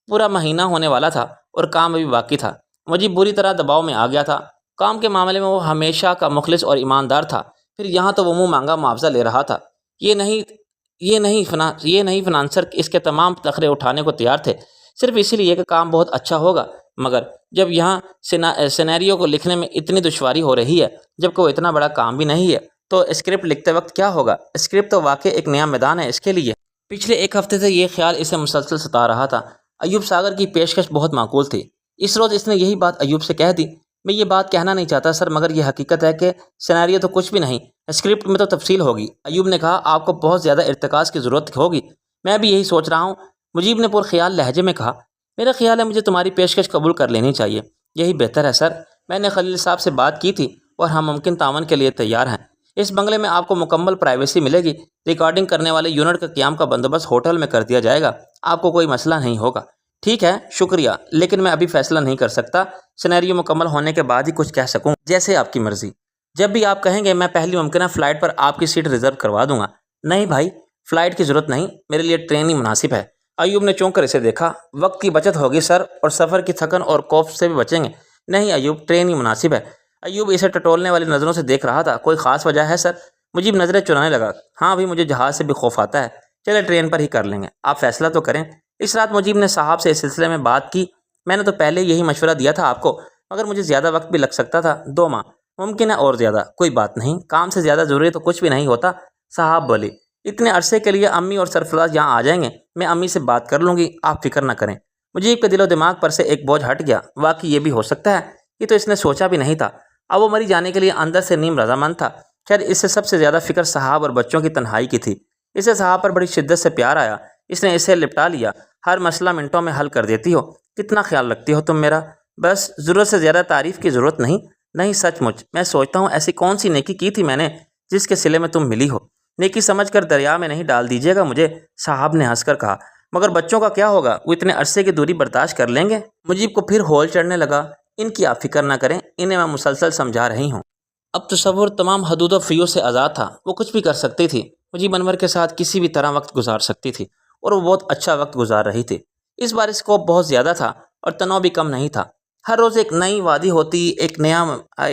پورا مہینہ ہونے والا تھا اور کام ابھی باقی تھا۔ مجیب بری طرح دباؤ میں آ گیا تھا۔ کام کے معاملے میں وہ ہمیشہ کا مخلص اور ایماندار تھا، پھر یہاں تو وہ منہ مانگا معاوضہ لے رہا تھا۔ یہ نہیں فنانسر اس کے تمام تخرے اٹھانے کو تیار تھے، صرف اسی لیے کہ کام بہت اچھا ہوگا۔ مگر جب یہاں سینیریو کو لکھنے میں اتنی دشواری ہو رہی ہے، جبکہ وہ اتنا بڑا کام بھی نہیں ہے، تو اسکرپٹ لکھتے وقت کیا ہوگا؟ اسکرپٹ تو واقعی ایک نیا میدان ہے اس کے لیے۔ پچھلے 1 ہفتے سے یہ خیال اسے مسلسل ستا رہا تھا۔ ایوب ساگر کی پیشکش بہت معقول تھی۔ اس روز اس نے یہی بات ایوب سے کہہ دی۔ میں یہ بات کہنا نہیں چاہتا سر، مگر یہ حقیقت ہے کہ سینیریو تو کچھ بھی نہیں، اسکرپٹ میں تو تفصیل ہوگی۔ ایوب نے کہا، آپ کو بہت زیادہ ارتکاز کی ضرورت ہوگی۔ میں بھی یہی سوچ رہا ہوں، مجیب نے پرخیال لہجے میں کہا۔ میرا خیال ہے مجھے تمہاری پیشکش قبول کر لینی چاہیے، یہی بہتر ہے سر۔ میں نے خلیل صاحب سے بات کی تھی، اور ہم ممکن تعاون کے لیے تیار ہیں۔ اس بنگلے میں آپ کو مکمل پرائیویسی ملے گی۔ ریکارڈنگ کرنے والے یونٹ کا قیام کا بندوبست ہوٹل میں کر دیا جائے گا، آپ کو کوئی مسئلہ نہیں ہوگا۔ ٹھیک ہے، شکریہ، لیکن میں ابھی فیصلہ نہیں کر سکتا۔ سینیریو مکمل ہونے کے بعد ہی کچھ کہہ سکوں، جیسے آپ کی مرضی۔ جب بھی آپ کہیں گے میں پہلی ممکنہ فلائٹ پر آپ کی سیٹ ریزرو کروا دوں گا۔ نہیں بھائی، فلائٹ کی ضرورت نہیں، میرے لیے ٹرین ہی مناسب ہے۔ ایوب نے چونک کر اسے دیکھا۔ وقت کی بچت ہوگی سر، اور سفر کی تھکن اور خوف سے بھی بچیں گے۔ نہیں ایوب، ٹرین ہی مناسب ہے۔ ایوب اسے ٹٹولنے والی نظروں سے دیکھ رہا تھا۔ کوئی خاص وجہ ہے سر؟ مجیب نظریں چرانے لگا۔ ہاں بھی، مجھے جہاز سے بھی خوف آتا ہے۔ چلے ٹرین پر ہی کر لیں گے، آپ فیصلہ تو کریں۔ اس رات مجیب نے صاحب سے اس سلسلے میں بات کی۔ میں نے تو پہلے یہی مشورہ دیا تھا آپ کو، مگر مجھے زیادہ وقت بھی لگ سکتا تھا، 2 ماہ ممکن ہے اور زیادہ۔ کوئی بات نہیں، کام سے زیادہ ضروری تو کچھ بھی نہیں ہوتا، صاحب بولی۔ اتنے عرصے کے لیے امی اور سرفراز یہاں آ جائیں گے، میں امی سے بات کر لوں گی، آپ فکر نہ کریں۔ مجیب کے دل و دماغ پر سے ایک بوجھ ہٹ گیا۔ واقعی یہ بھی ہو سکتا ہے، یہ تو اس نے سوچا بھی نہیں تھا۔ اب وہ مری جانے کے لیے اندر سے نیم رضامند تھا۔ خیر، اس سے سب سے زیادہ فکر صاحب اور بچوں کی تنہائی کی تھی۔ اسے صاحب پر بڑی شدت سے پیار آیا، اس نے اسے لپٹا لیا۔ ہر مسئلہ منٹوں میں حل کر دیتی ہو، کتنا خیال رکھتی ہو تم میرا۔ بس ضرورت سے زیادہ تعریف کی ضرورت نہیں۔ نہیں سچ مچ، میں سوچتا ہوں ایسی کون سی نیکی کی تھی میں نے جس کے صلے میں تم ملی ہو۔ نیکی سمجھ کر دریا میں نہیں ڈال دیجیے گا مجھے، صاحب نے ہنس کر کہا۔ مگر بچوں کا کیا ہوگا، وہ اتنے عرصے کی دوری برداشت کر لیں گے؟ مجیب کو پھر ہول چڑھنے لگا۔ ان کی آپ فکر نہ کریں، انہیں میں مسلسل سمجھا رہی ہوں۔ اب تصور تمام حدود و فیو سے آزاد تھا، وہ کچھ بھی کر سکتی تھی۔ مجیب انور کے ساتھ کسی بھی طرح وقت گزار سکتی تھی، اور وہ بہت اچھا وقت گزار رہی تھی۔ اس بار اسکوپ بہت زیادہ تھا اور تنوع بھی کم نہیں تھا۔ ہر روز ایک نئی وادی ہوتی، ایک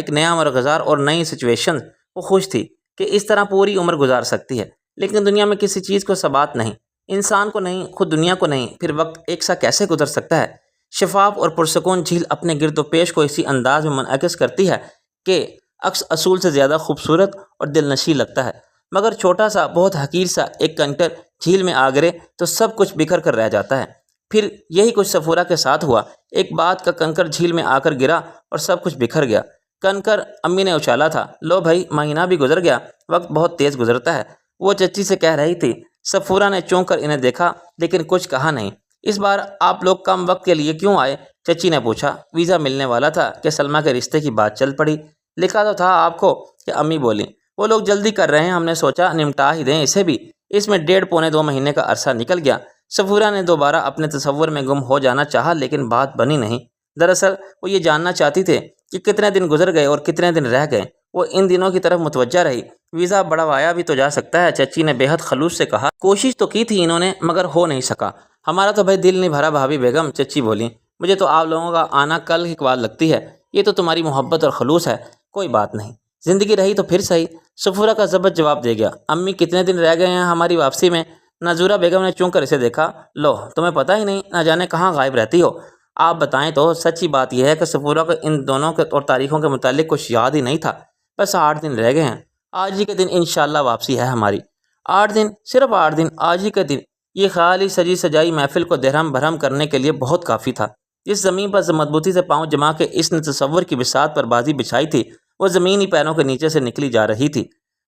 نیا مرغزار اور نئی سچویشن۔ وہ خوش تھی کہ اس طرح پوری عمر گزار سکتی ہے، لیکن دنیا میں کسی چیز کو ثبات نہیں، انسان کو نہیں، خود دنیا کو نہیں۔ پھر وقت ایک سا کیسے گزر سکتا ہے؟ شفاف اور پرسکون جھیل اپنے گرد و پیش کو اسی انداز میں منعکس کرتی ہے کہ عکس اصول سے زیادہ خوبصورت اور دل نشیں لگتا ہے۔ مگر چھوٹا سا، بہت حقیر سا ایک کنکر جھیل میں آ گرے تو سب کچھ بکھر کر رہ جاتا ہے۔ پھر یہی کچھ صفورہ کے ساتھ ہوا۔ ایک بات کا کنکر جھیل میں آ کر گرا اور سب کچھ بکھر گیا۔ کنکر امی نے اچھالا تھا۔ لو بھائی، مہینہ بھی گزر گیا، وقت بہت تیز گزرتا ہے، وہ چچی سے کہہ رہی تھی۔ صفورہ نے چونک کر انہیں دیکھا، لیکن کچھ کہا نہیں۔ اس بار آپ لوگ کم وقت کے لیے کیوں آئے؟ چچی نے پوچھا۔ ویزا ملنے والا تھا کہ سلمیٰ کے رشتے کی بات چل پڑی۔ لکھا تو تھا آپ کو، کہ امی بولیں۔ وہ لوگ جلدی کر رہے ہیں، ہم نے سوچا نمٹا ہی دیں اسے بھی۔ اس میں 1.5 پونے 2 مہینے کا عرصہ نکل گیا۔ صفورہ نے دوبارہ اپنے تصور میں گم ہو جانا چاہا، لیکن بات بنی نہیں۔ دراصل وہ یہ جاننا چاہتی تھے کہ کتنے دن گزر گئے اور کتنے دن رہ گئے۔ وہ ان دنوں کی طرف متوجہ رہی۔ ویزا بڑھوایا بھی تو جا سکتا ہے، چچی نے بے حد خلوص سے کہا۔ کوشش تو کی تھی انہوں نے، مگر ہو نہیں سکا۔ ہمارا تو بھائی دل نہیں بھرا بھابھی بیگم، چچی بولی۔ مجھے تو آپ لوگوں کا آنا کل کی بات لگتی ہے، یہ تو تمہاری محبت اور خلوص ہے۔ کوئی بات نہیں، زندگی رہی تو پھر صحیح۔ صفورہ کا ضبط جواب دے گیا۔ امی کتنے دن رہ گئے ہیں ہماری واپسی میں؟ ناظورہ بیگم نے چونک کر اسے دیکھا۔ لو، تمہیں پتہ ہی نہیں، نہ جانے کہاں غائب رہتی ہو۔ آپ بتائیں تو۔ سچی بات یہ ہے کہ صفورہ کو ان دونوں کے اور تاریخوں کے متعلق کچھ یاد ہی نہیں تھا۔ بس 8 دن رہ گئے ہیں، آج ہی کے دن انشاءاللہ واپسی ہے ہماری۔ 8 دن؟ صرف 8 دن؟ آج ہی کے دن؟ یہ خیال ہی سجی سجائی محفل کو درہم برہم کرنے کے لیے بہت کافی تھا۔ جس زمین پر مضبوطی سے پاؤں جما کے اس نے تصور کی بساط پر بازی بچھائی تھی، وہ زمین ہی پیروں کے نیچے سے نکلی جا رہی تھی۔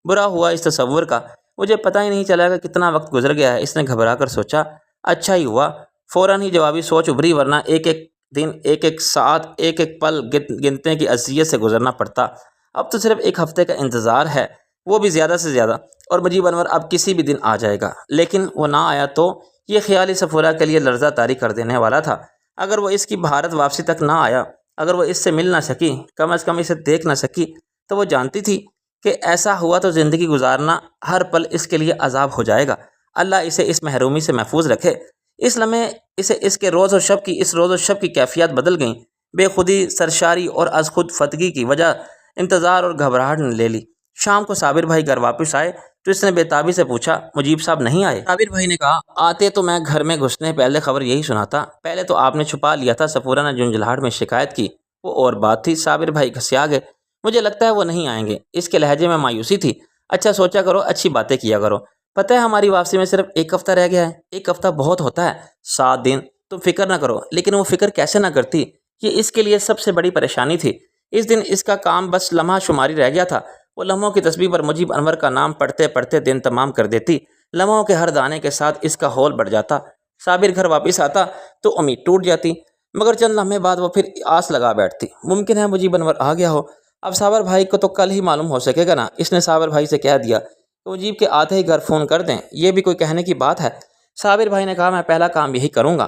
برا ہوا اس تصور کا، مجھے پتہ ہی نہیں چلا کہ کتنا وقت گزر گیا ہے، اس نے گھبرا کر سوچا۔ اچھا ہی ہوا، فوراً ہی جوابی سوچ ابھری، ورنہ ایک ایک دن، ایک ایک ساعت، ایک ایک پل گنتے کی اذیت سے گزرنا پڑتا۔ اب تو صرف 1 ہفتے کا انتظار ہے، وہ بھی زیادہ سے زیادہ، اور مجیب انور اب کسی بھی دن آ جائے گا۔ لیکن وہ نہ آیا تو یہ خیال ہی صفورہ کے لیے لرزہ طاری کر دینے والا تھا۔ اگر وہ اس کی بھارت واپسی تک نہ آیا، اگر وہ اس سے مل نہ سکی، کم از کم اسے دیکھ نہ سکی، تو وہ جانتی تھی کہ ایسا ہوا تو زندگی گزارنا ہر پل اس کے لیے عذاب ہو جائے گا۔ اللہ اسے اس محرومی سے محفوظ رکھے۔ اس لمحے اسے اس روز و شب کی کیفیات بدل گئیں۔ بے خودی، سرشاری اور از خود فتگی کی وجہ انتظار اور گھبراہٹ نے لے لی۔ شام کو صابر بھائی گھر واپس آئے تو اس نے بے تابی سے پوچھا، مجیب صاحب نہیں آئے؟ صابر بھائی نے کہا، آتے تو میں گھر میں گھسنے پہلے خبر یہی سناتا، پہلے تو آپ نے چھپا لیا تھا۔ صفورہ نے جھنجھلاہٹ میں شکایت کی۔ وہ اور بات تھی، صابر بھائی گھسیا گئے۔ مجھے لگتا ہے وہ نہیں آئیں گے۔ اس کے لہجے میں مایوسی تھی۔ اچھا سوچا کرو، اچھی باتیں کیا کرو۔ پتہ ہے ہماری واپسی میں صرف 1 ہفتہ رہ گیا ہے۔ 1 ہفتہ بہت ہوتا ہے، 7 دن۔ تم فکر نہ کرو۔ لیکن وہ فکر کیسے نہ کرتی، یہ اس کے لیے سب سے بڑی پریشانی تھی۔ اس دن اس کا کام بس لمحہ شماری رہ گیا تھا۔ وہ لمحوں کی تسبیح پر مجیب انور کا نام پڑھتے پڑھتے دن تمام کر دیتی۔ لمحوں کے ہر دانے کے ساتھ اس کا ہول بڑھ جاتا۔ صابر گھر واپس آتا تو امید ٹوٹ جاتی، مگر چند لمحے بعد وہ پھر آس لگا بیٹھتی۔ ممکن ہے مجیب انور آ گیا ہو، اب صابر بھائی کو تو کل ہی معلوم ہو سکے گا نا۔ اس نے صابر بھائی سے کہہ دیا کہ مجیب کے آتے ہی گھر فون کر دیں، یہ بھی کوئی کہنے کی بات ہے۔ صابر بھائی نے کہا میں پہلا کام یہی کروں گا۔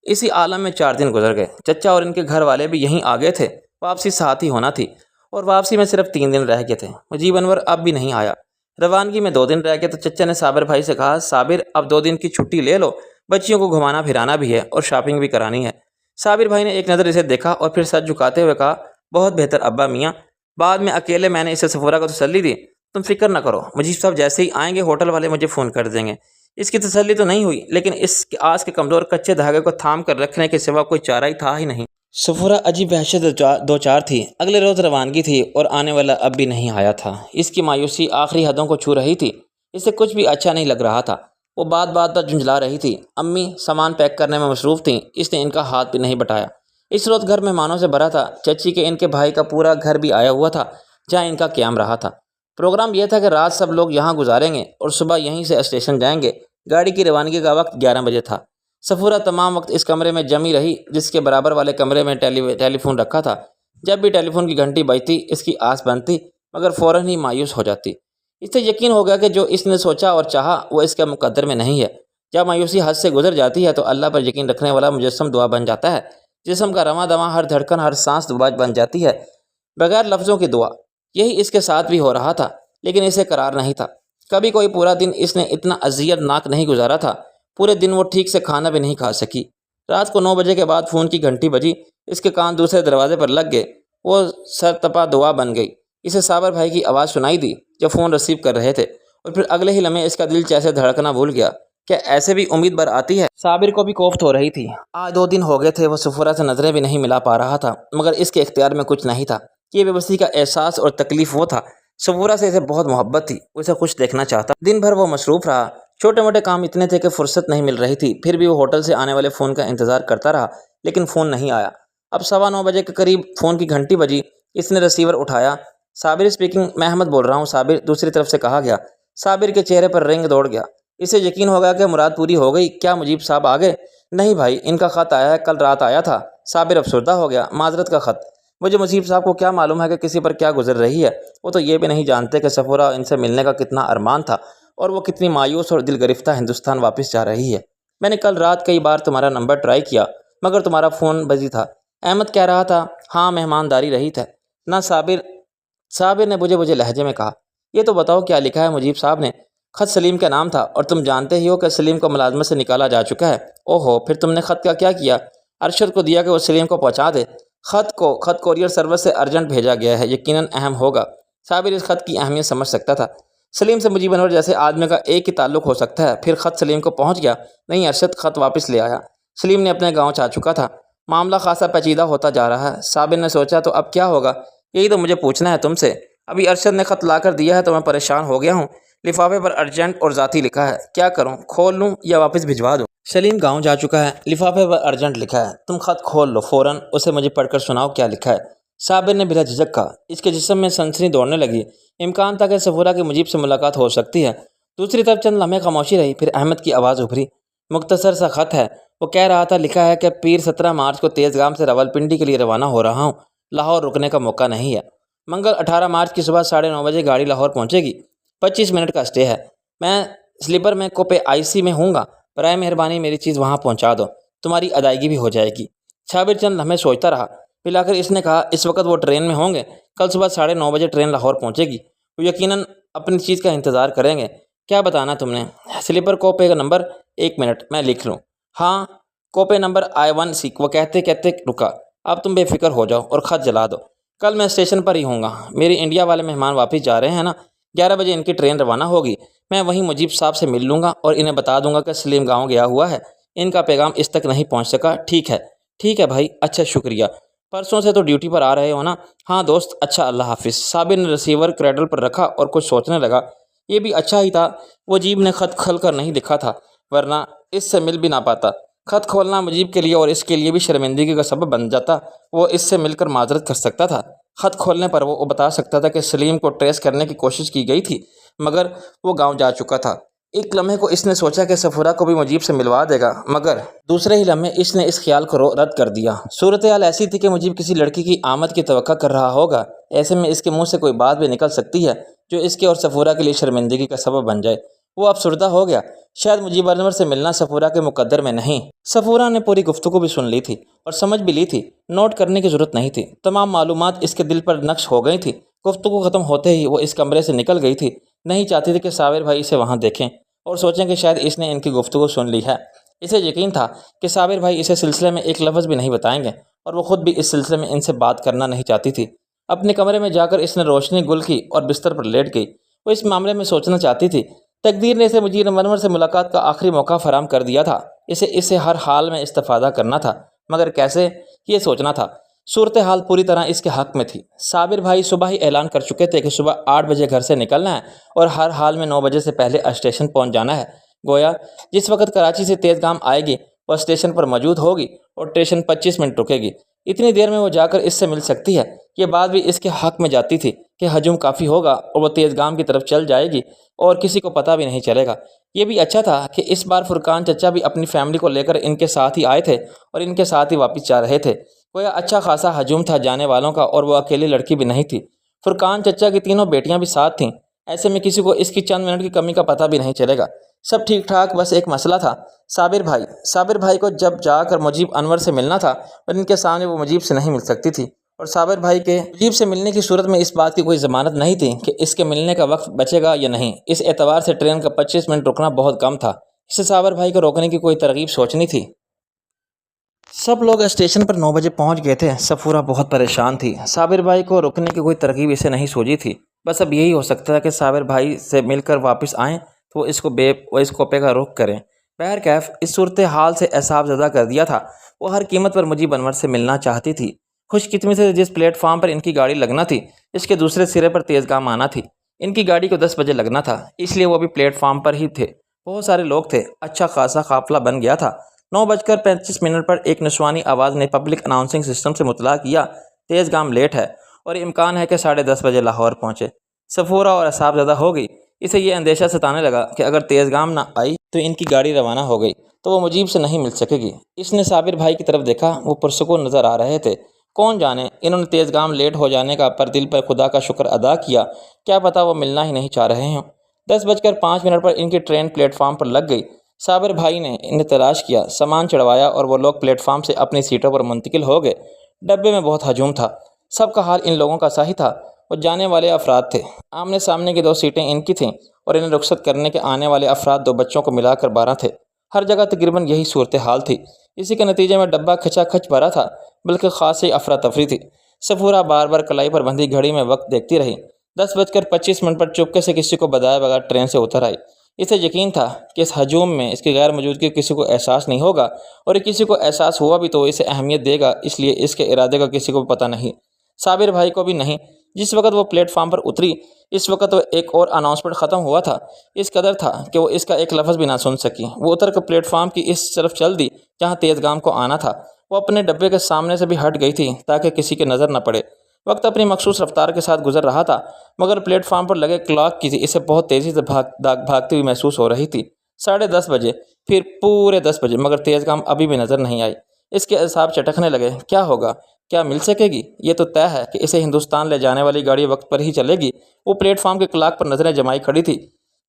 اسی عالم میں 4 دن گزر گئے۔ چچا اور ان کے گھر والے بھی یہیں آ گئے تھے، واپسی ساتھ ہی ہونا تھی، اور واپسی میں صرف 3 دن رہ گئے تھے۔ مجیب انور اب بھی نہیں آیا۔ روانگی میں 2 دن رہ گئے تو چچا نے صابر بھائی سے کہا صابر اب 2 دن کی چھٹی لے لو، بچیوں کو گھمانا پھرانا بھی ہے اور شاپنگ بھی کرانی ہے۔ صابر بھائی نے ایک نظر اسے دیکھا اور پھر سر جھکاتے ہوئے کہا بہت بہتر ابا میاں۔ بعد میں اکیلے میں نے اسے صفورہ کو تسلی دی، تم فکر نہ کرو، مجیب صاحب جیسے ہی آئیں گے ہوٹل والے مجھے فون کر دیں گے۔ اس کی تسلی تو نہیں ہوئی، لیکن اس کے آس کے کمزور کچے دھاگے کو تھام کر رکھنے کے سوا کوئی چارہ ہی تھا ہی نہیں۔ صفورہ عجیب وحشت دوچار تھی۔ اگلے روز روانگی تھی اور آنے والا اب بھی نہیں آیا تھا۔ اس کی مایوسی آخری حدوں کو چھو رہی تھی۔ اسے کچھ بھی اچھا نہیں لگ رہا تھا۔ وہ بات پر جھنجھلا رہی تھی۔ امی سامان پیک کرنے میں مصروف تھیں، اس نے ان کا ہاتھ بھی نہیں بٹایا۔ اس روز گھر مہمانوں سے بھرا تھا۔ چچی کے ان کے بھائی کا پورا گھر بھی آیا ہوا تھا جہاں ان کا قیام رہا تھا۔ پروگرام یہ تھا کہ رات سب لوگ یہاں گزاریں گے اور صبح یہیں سے اسٹیشن جائیں گے۔ گاڑی کی روانگی کا وقت 11 بجے تھا۔ صفورہ تمام وقت اس کمرے میں جمی رہی جس کے برابر والے کمرے میں ٹیلی فون رکھا تھا۔ جب بھی ٹیلی فون کی گھنٹی بجتی اس کی آس بنتی مگر فوراً ہی مایوس ہو جاتی۔ اس سے یقین ہو گیا کہ جو اس نے سوچا اور چاہا وہ اس کے مقدر میں نہیں ہے۔ جب مایوسی حد سے گزر جاتی ہے تو اللہ پر یقین رکھنے والا مجسم دعا بن جاتا ہے۔ جسم کا رواں دواں ہر دھڑکن ہر سانس دعا بن جاتی ہے بغیر لفظوں کی دعا۔ یہی اس کے ساتھ بھی ہو رہا تھا، لیکن اسے قرار نہیں تھا۔ کبھی کوئی پورا دن اس نے اتنا اذیت ناک نہیں گزارا تھا۔ پورے دن وہ ٹھیک سے کھانا بھی نہیں کھا سکی۔ رات کو 9 بجے کے بعد فون کی گھنٹی بجی، اس کے کان دوسرے دروازے پر لگ گئے۔ وہ سر تپا دعا بن گئی۔ اسے صابر بھائی کی آواز سنائی دی جو فون ریسیو کر رہے تھے، اور پھر اگلے ہی لمحے اس کا دل جیسے دھڑکنا بھول گیا۔ کیا ایسے بھی امید بر آتی ہے؟ صابر کو بھی کوفت ہو رہی تھی۔ آج 2 دن ہو گئے تھے وہ صفورہ سے نظریں بھی نہیں ملا پا رہا تھا، مگر اس کے اختیار میں کچھ نہیں تھا۔ یہ بے بسی کا احساس اور تکلیف وہ تھا۔ صفورہ سے اسے بہت محبت تھی، وہ اسے خوش دیکھنا چاہتا۔ دن بھر وہ مصروف رہا۔ چھوٹے موٹے کام اتنے تھے کہ فرصت نہیں مل رہی تھی، پھر بھی وہ ہوٹل سے آنے والے فون کا انتظار کرتا رہا، لیکن فون نہیں آیا۔ اب 9:15 بجے کے قریب فون کی گھنٹی بجی۔ اس نے ریسیور اٹھایا۔ صابر اسپیکنگ، میں احمد بول رہا ہوں صابر، دوسری طرف سے کہا گیا۔ صابر کے چہرے پر رنگ دوڑ گیا۔ اسے یقین ہو گیا کہ مراد پوری ہو گئی۔ کیا مجیب صاحب آ گئے؟ نہیں بھائی، ان کا خط آیا ہے، کل رات آیا تھا۔ صابر افسردہ ہو گیا۔ معذرت کا خط؟ مجھے مجیب صاحب کو کیا معلوم ہے کہ کسی پر کیا گزر رہی ہے؟ وہ تو یہ بھی نہیں جانتے کہ صفورہ ان سے ملنے کا کتنا ارمان تھا اور وہ کتنی مایوس اور دل گرفتہ ہندوستان واپس جا رہی ہے۔ میں نے کل رات کئی بار تمہارا نمبر ٹرائی کیا مگر تمہارا فون بزی تھا۔ احمد کہہ رہا تھا ہاں مہمانداری رہی تھے نہ؟ صابر نے بجھے لہجے میں کہا۔ یہ تو بتاؤ کیا لکھا ہے مجیب صاحب نے؟ خط سلیم کا نام تھا اور تم جانتے ہی ہو کہ سلیم کو ملازمت سے نکالا جا چکا ہے۔ اوہو، پھر تم نے خط کا کیا کیا؟ ارشد کو دیا کہ وہ سلیم کو پہنچا دے۔ خط کوریئر سروس سے ارجنٹ بھیجا گیا ہے، یقیناً اہم ہوگا۔ صابر اس خط کی اہمیت سمجھ سکتا تھا۔ سلیم سے مجیب انور جیسے آدمی کا ایک ہی تعلق ہو سکتا ہے، پھر خط سلیم کو پہنچ گیا؟ نہیں ارشد خط واپس لے آیا، سلیم نے اپنے گاؤں جا چکا تھا۔ معاملہ خاصا پیچیدہ ہوتا جا رہا ہے۔ صابر نے سوچا تو اب کیا ہوگا؟ یہی تو مجھے پوچھنا ہے تم سے۔ ابھی ارشد نے خط لا کر دیا ہے تو میں پریشان ہو گیا ہوں۔ لفافے پر ارجنٹ اور ذاتی لکھا ہے، کیا کروں؟ کھول لوں یا واپس بھجوا دوں؟ سلیم گاؤں جا چکا ہے، لفافے پر ارجنٹ لکھا ہے، تم خط کھول لو فوراً، اسے مجھے پڑھ کر سناؤ کیا لکھا ہے۔ صابر نے بلا جھجک کہا۔ اس کے جسم میں سنسنی دوڑنے لگی۔ امکان تھا کہ صفورہ کی مجیب سے ملاقات ہو سکتی ہے۔ دوسری طرف چند لمحے خاموشی رہی، پھر احمد کی آواز ابھری۔ مختصر سا خط ہے، وہ کہہ رہا تھا لکھا ہے کہ پیر 17 مارچ کو تیز گام سے راولپنڈی کے لیے روانہ ہو رہا ہوں، لاہور رکنے کا موقع نہیں ہے۔ منگل 18 مارچ کی صبح 9:30 بجے گاڑی لاہور پہنچے گی، 25 منٹ کا اسٹے ہے۔ میں سلیپر میں کوپے IC میں ہوں گا، برائے مہربانی میری چیز وہاں پہنچا دو، تمہاری ادائیگی بھی ہو جائے گی۔ صابر چند لمحے سوچتا رہا، پھر آخر اس نے کہا اس وقت وہ ٹرین میں ہوں گے، کل صبح 9:30 بجے ٹرین لاہور پہنچے گی، وہ یقیناً اپنی چیز کا انتظار کریں گے۔ کیا بتانا تم نے؟ سلیپر کوپے کا نمبر؟ 1 منٹ میں لکھ لوں۔ ہاں، کوپے نمبر I1C۔ وہ کہتے رکا۔ اب تم بے فکر ہو جاؤ اور خط جلا دو، کل میں اسٹیشن پر ہی ہوں گا۔ میری انڈیا والے مہمان واپس جا رہے ہیں نا، 11 بجے ان کی ٹرین روانہ ہوگی۔ میں وہیں مجیب صاحب سے مل لوں گا اور انہیں بتا دوں گا کہ سلیم گاؤں گیا ہوا ہے، ان کا پیغام اس تک نہیں پہنچ سکا۔ ٹھیک ہے بھائی، اچھا شکریہ۔ پرسوں سے تو ڈیوٹی پر آ رہے ہو نا؟ ہاں دوست، اچھا اللہ حافظ۔ صابر نے ریسیور کریڈل پر رکھا اور کچھ سوچنے لگا۔ یہ بھی اچھا ہی تھا مجیب نے خط کھل کر نہیں لکھا تھا، ورنہ اس سے مل بھی نہ پاتا۔ خط کھولنا مجیب کے لیے اور اس کے لیے بھی شرمندگی کا سبب بن جاتا۔ وہ اس سے مل کر معذرت کر سکتا تھا۔ خط کھولنے پر وہ بتا سکتا تھا کہ سلیم کو ٹریس کرنے کی کوشش کی گئی تھی، مگر وہ گاؤں جا چکا تھا۔ ایک لمحے کو اس نے سوچا کہ صفورہ کو بھی مجیب سے ملوا دے گا، مگر دوسرے ہی لمحے اس نے اس خیال کو رد کر دیا۔ صورتحال ایسی تھی کہ مجیب کسی لڑکی کی آمد کی توقع کر رہا ہوگا۔ ایسے میں اس کے منہ سے کوئی بات بھی نکل سکتی ہے جو اس کے اور صفورہ کے لیے شرمندگی کا سبب بن جائے۔ وہ افسردہ ہو گیا۔ شاید مجیب انور سے ملنا صفورہ کے مقدر میں نہیں۔ صفورہ نے پوری گفتگو بھی سن لی تھی اور سمجھ بھی لی تھی، نوٹ کرنے کی ضرورت نہیں تھی۔ تمام معلومات اس کے دل پر نقش ہو گئی تھی۔ گفتگو ختم ہوتے ہی وہ اس کمرے سے نکل گئی تھی۔ نہیں چاہتی تھی کہ صابر بھائی اسے وہاں دیکھیں اور سوچیں کہ شاید اس نے ان کی گفتگو سن لی ہے۔ اسے یقین تھا کہ صابر بھائی اسے سلسلے میں ایک لفظ بھی نہیں بتائیں گے، اور وہ خود بھی اس سلسلے میں ان سے بات کرنا نہیں چاہتی تھی۔ اپنے کمرے میں جا کر اس نے روشنی گل کی اور بستر پر لیٹ گئی۔ وہ اس معاملے میں سوچنا چاہتی تھی۔ تقدیر نے اسے مجیب انور سے ملاقات کا آخری موقع فراہم کر دیا تھا۔ اسے ہر حال میں استفادہ کرنا تھا، مگر کیسے، یہ سوچنا تھا۔ صورتحال پوری طرح اس کے حق میں تھی۔ صابر بھائی صبح ہی اعلان کر چکے تھے کہ صبح 8 بجے گھر سے نکلنا ہے اور ہر حال میں 9 بجے سے پہلے اسٹیشن پہنچ جانا ہے۔ گویا جس وقت کراچی سے تیز گام آئے گی وہ اسٹیشن پر موجود ہوگی اور ٹیشن 25 منٹ رکے گی۔ اتنی دیر میں وہ جا کر اس سے مل سکتی ہے۔ یہ بات بھی اس کے حق میں جاتی تھی کہ ہجوم کافی ہوگا اور وہ تیز گام کی طرف چل جائے گی اور کسی کو پتہ بھی نہیں چلے گا۔ یہ بھی اچھا تھا کہ اس بار فرقان چچا بھی اپنی فیملی کو لے کر ان کے ساتھ ہی آئے تھے اور ان کے ساتھ ہی واپس جا رہے تھے۔ گویا اچھا خاصا ہجوم تھا جانے والوں کا، اور وہ اکیلی لڑکی بھی نہیں تھی۔ فرقان چچا کی تینوں بیٹیاں بھی ساتھ تھیں۔ ایسے میں کسی کو اس کی چند منٹ کی کمی کا پتہ بھی نہیں چلے گا۔ سب ٹھیک ٹھاک، بس ایک مسئلہ تھا، صابر بھائی کو جب جا کر مجیب انور سے ملنا تھا اور ان کے سامنے وہ مجیب سے نہیں مل سکتی تھی، اور صابر بھائی کے مجیب سے ملنے کی صورت میں اس بات کی کوئی ضمانت نہیں تھی کہ اس کے ملنے کا وقت بچے گا یا نہیں۔ اس اعتبار سے ٹرین کا 25 منٹ رکنا بہت کم تھا۔ اسے صابر بھائی کو روکنے کی کوئی ترغیب سوچنی تھی۔ سب لوگ اسٹیشن پر 9 بجے پہنچ گئے تھے۔ صفورہ بہت پریشان تھی۔ صابر بھائی کو روکنے کی کوئی ترغیب اسے نہیں سوچی تھی۔ بس اب یہی ہو سکتا تھا کہ صابر بھائی سے مل کر واپس آئیں تو وہ اس کوپے کا رخ کریں۔ بہرکیف اس صورتحال سے اعصاب زدہ کر دیا تھا۔ وہ ہر قیمت پر مجیب انور سے ملنا چاہتی تھی۔ خوش قسمتی سے جس پلیٹ فارم پر ان کی گاڑی لگنا تھی اس کے دوسرے سرے پر تیز گام آنا تھی۔ ان کی گاڑی کو 10 بجے لگنا تھا، اس لیے وہ بھی پلیٹ فارم پر ہی تھے۔ بہت سارے لوگ تھے، اچھا خاصا قافلہ بن گیا تھا۔ 9:35 پر ایک نسوانی آواز نے پبلک اناؤنسنگ سسٹم سے مطلع کیا، تیز گام لیٹ ہے اور امکان ہے کہ 10:30 بجے لاہور پہنچے۔ صفورہ اور اعصاب زدہ ہو گئی۔ اسے یہ اندیشہ ستانے لگا کہ اگر تیز گام نہ آئی تو ان کی گاڑی روانہ ہو گئی تو وہ مجیب سے نہیں مل سکے گی۔ اس نے صابر بھائی کی طرف دیکھا، وہ پرسکون نظر آ رہے تھے۔ کون جانے انہوں نے تیز گام لیٹ ہو جانے کا پر دل پر خدا کا شکر ادا کیا، کیا پتہ وہ ملنا ہی نہیں چاہ رہے ہوں۔ 10:05 پر ان کی ٹرین پلیٹ فارم پر لگ گئی۔ صابر بھائی نے انہیں تلاش کیا، سامان چڑھوایا اور وہ لوگ پلیٹ فارم سے اپنی سیٹوں پر منتقل ہو گئے۔ ڈبے میں بہت ہجوم تھا۔ سب کا حال ان لوگوں کا سا ہی تھا۔ وہ جانے والے افراد تھے۔ آمنے سامنے کی 2 سیٹیں ان کی تھیں اور انہیں رخصت کرنے کے آنے والے افراد 2 بچوں کو ملا کر 12 تھے۔ ہر جگہ تقریباً یہی صورتحال تھی۔ اسی کے نتیجے میں ڈبہ کھچا کھچ بھرا تھا، بلکہ خاصی افراتفری تھی۔ صفورہ بار بار کلائی پر بندھی گھڑی میں وقت دیکھتی رہی۔ 10:25 پر چپکے سے کسی کو بتائے بغیر ٹرین سے اتر آئی۔ اسے یقین تھا کہ اس ہجوم میں اس کی غیر موجودگی کسی کو احساس نہیں ہوگا، اور کسی کو احساس ہوا بھی تو اسے اہمیت دے گا، اس لیے اس کے ارادے کا کسی کو پتہ نہیں، صابر بھائی کو بھی نہیں۔ جس وقت وہ پلیٹ فارم پر اتری اس وقت وہ ایک اور اناؤنسمنٹ ختم ہوا تھا۔ اس قدر تھا کہ وہ اس کا ایک لفظ بھی نہ سن سکی۔ وہ اتر کر پلیٹ فارم کی اس طرف چل دی جہاں تیز گام کو آنا تھا۔ وہ اپنے ڈبے کے سامنے سے بھی ہٹ گئی تھی تاکہ کسی کے نظر نہ پڑے۔ وقت اپنی مخصوص رفتار کے ساتھ گزر رہا تھا، مگر پلیٹ فارم پر لگے کلاک کی اسے بہت تیزی سے بھاگتی ہوئی محسوس ہو رہی تھی۔ 10:30 بجے، پھر پورے 10 بجے، مگر تیز گام ابھی بھی نظر نہیں آئی۔ اس کے اعصاب چٹکنے لگے۔ کیا ہوگا؟ کیا مل سکے گی؟ یہ تو طے ہے کہ اسے ہندوستان لے جانے والی گاڑی وقت پر ہی چلے گی۔ وہ پلیٹ فارم کے کلاک پر نظریں جمائی کھڑی تھی۔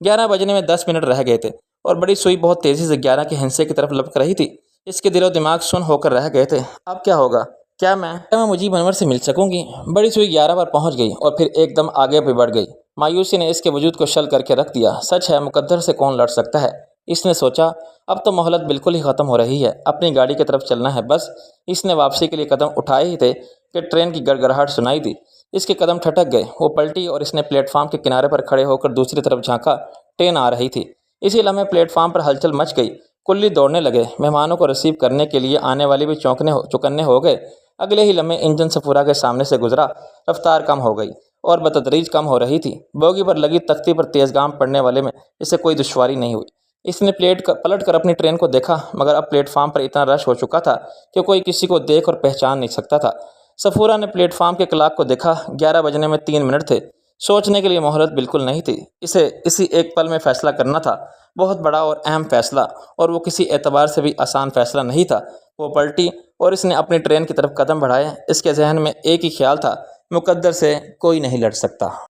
11 بجنے میں 10 منٹ رہ گئے تھے اور بڑی سوئی بہت تیزی سے 11 کے ہندسے کی طرف لپک رہی تھی۔ اس کے دل و دماغ سن ہو کر رہ گئے تھے۔ اب کیا ہوگا؟ کیا میں مجیب انور سے مل سکوں گی؟ بڑی سوئی 11 پر پہنچ گئی اور پھر ایک دم آگے بھی بڑھ گئی۔ مایوسی نے اس کے وجود کو شل کر کے رکھ دیا۔ سچ ہے، مقدر سے کون لڑ سکتا ہے؟ اس نے سوچا، اب تو مہلت بالکل ہی ختم ہو رہی ہے، اپنی گاڑی کی طرف چلنا ہے بس۔ اس نے واپسی کے لیے قدم اٹھائے ہی تھے کہ ٹرین کی گڑگڑاہٹ سنائی دی۔ اس کے قدم ٹھٹک گئے۔ وہ پلٹی اور اس نے پلیٹ فارم کے کنارے پر کھڑے ہو کر دوسری طرف جھانکا۔ ٹرین آ رہی تھی۔ اسی لمحے پلیٹ فارم پر ہلچل مچ گئی۔ کلی دوڑنے لگے۔ مہمانوں کو ریسیو کرنے کے لیے آنے والے بھی چوکنے ہو گئے۔ اگلے ہی لمحے انجن صفورہ کے سامنے سے گزرا۔ رفتار کم ہو گئی اور بتدریج کم ہو رہی تھی۔ بوگی پر لگی تختی پر تیز گام پڑنے والے میں اسے کوئی دشواری نہیں ہوئی۔ اس نے پلٹ کر اپنی ٹرین کو دیکھا، مگر اب پلیٹ فارم پر اتنا رش ہو چکا تھا کہ کوئی کسی کو دیکھ اور پہچان نہیں سکتا تھا۔ صفورہ نے پلیٹ فارم کے کلاک کو دیکھا۔ 11 بجنے میں 3 منٹ تھے۔ سوچنے کے لیے مہلت بالکل نہیں تھی۔ اسے اسی ایک پل میں فیصلہ کرنا تھا، بہت بڑا اور اہم فیصلہ، اور وہ کسی اعتبار سے بھی آسان فیصلہ نہیں تھا۔ وہ پلٹی اور اس نے اپنی ٹرین کی طرف قدم بڑھائے۔ اس کے ذہن میں ایک ہی خیال تھا مقدر سے کوئی نہیں لڑ سکتا۔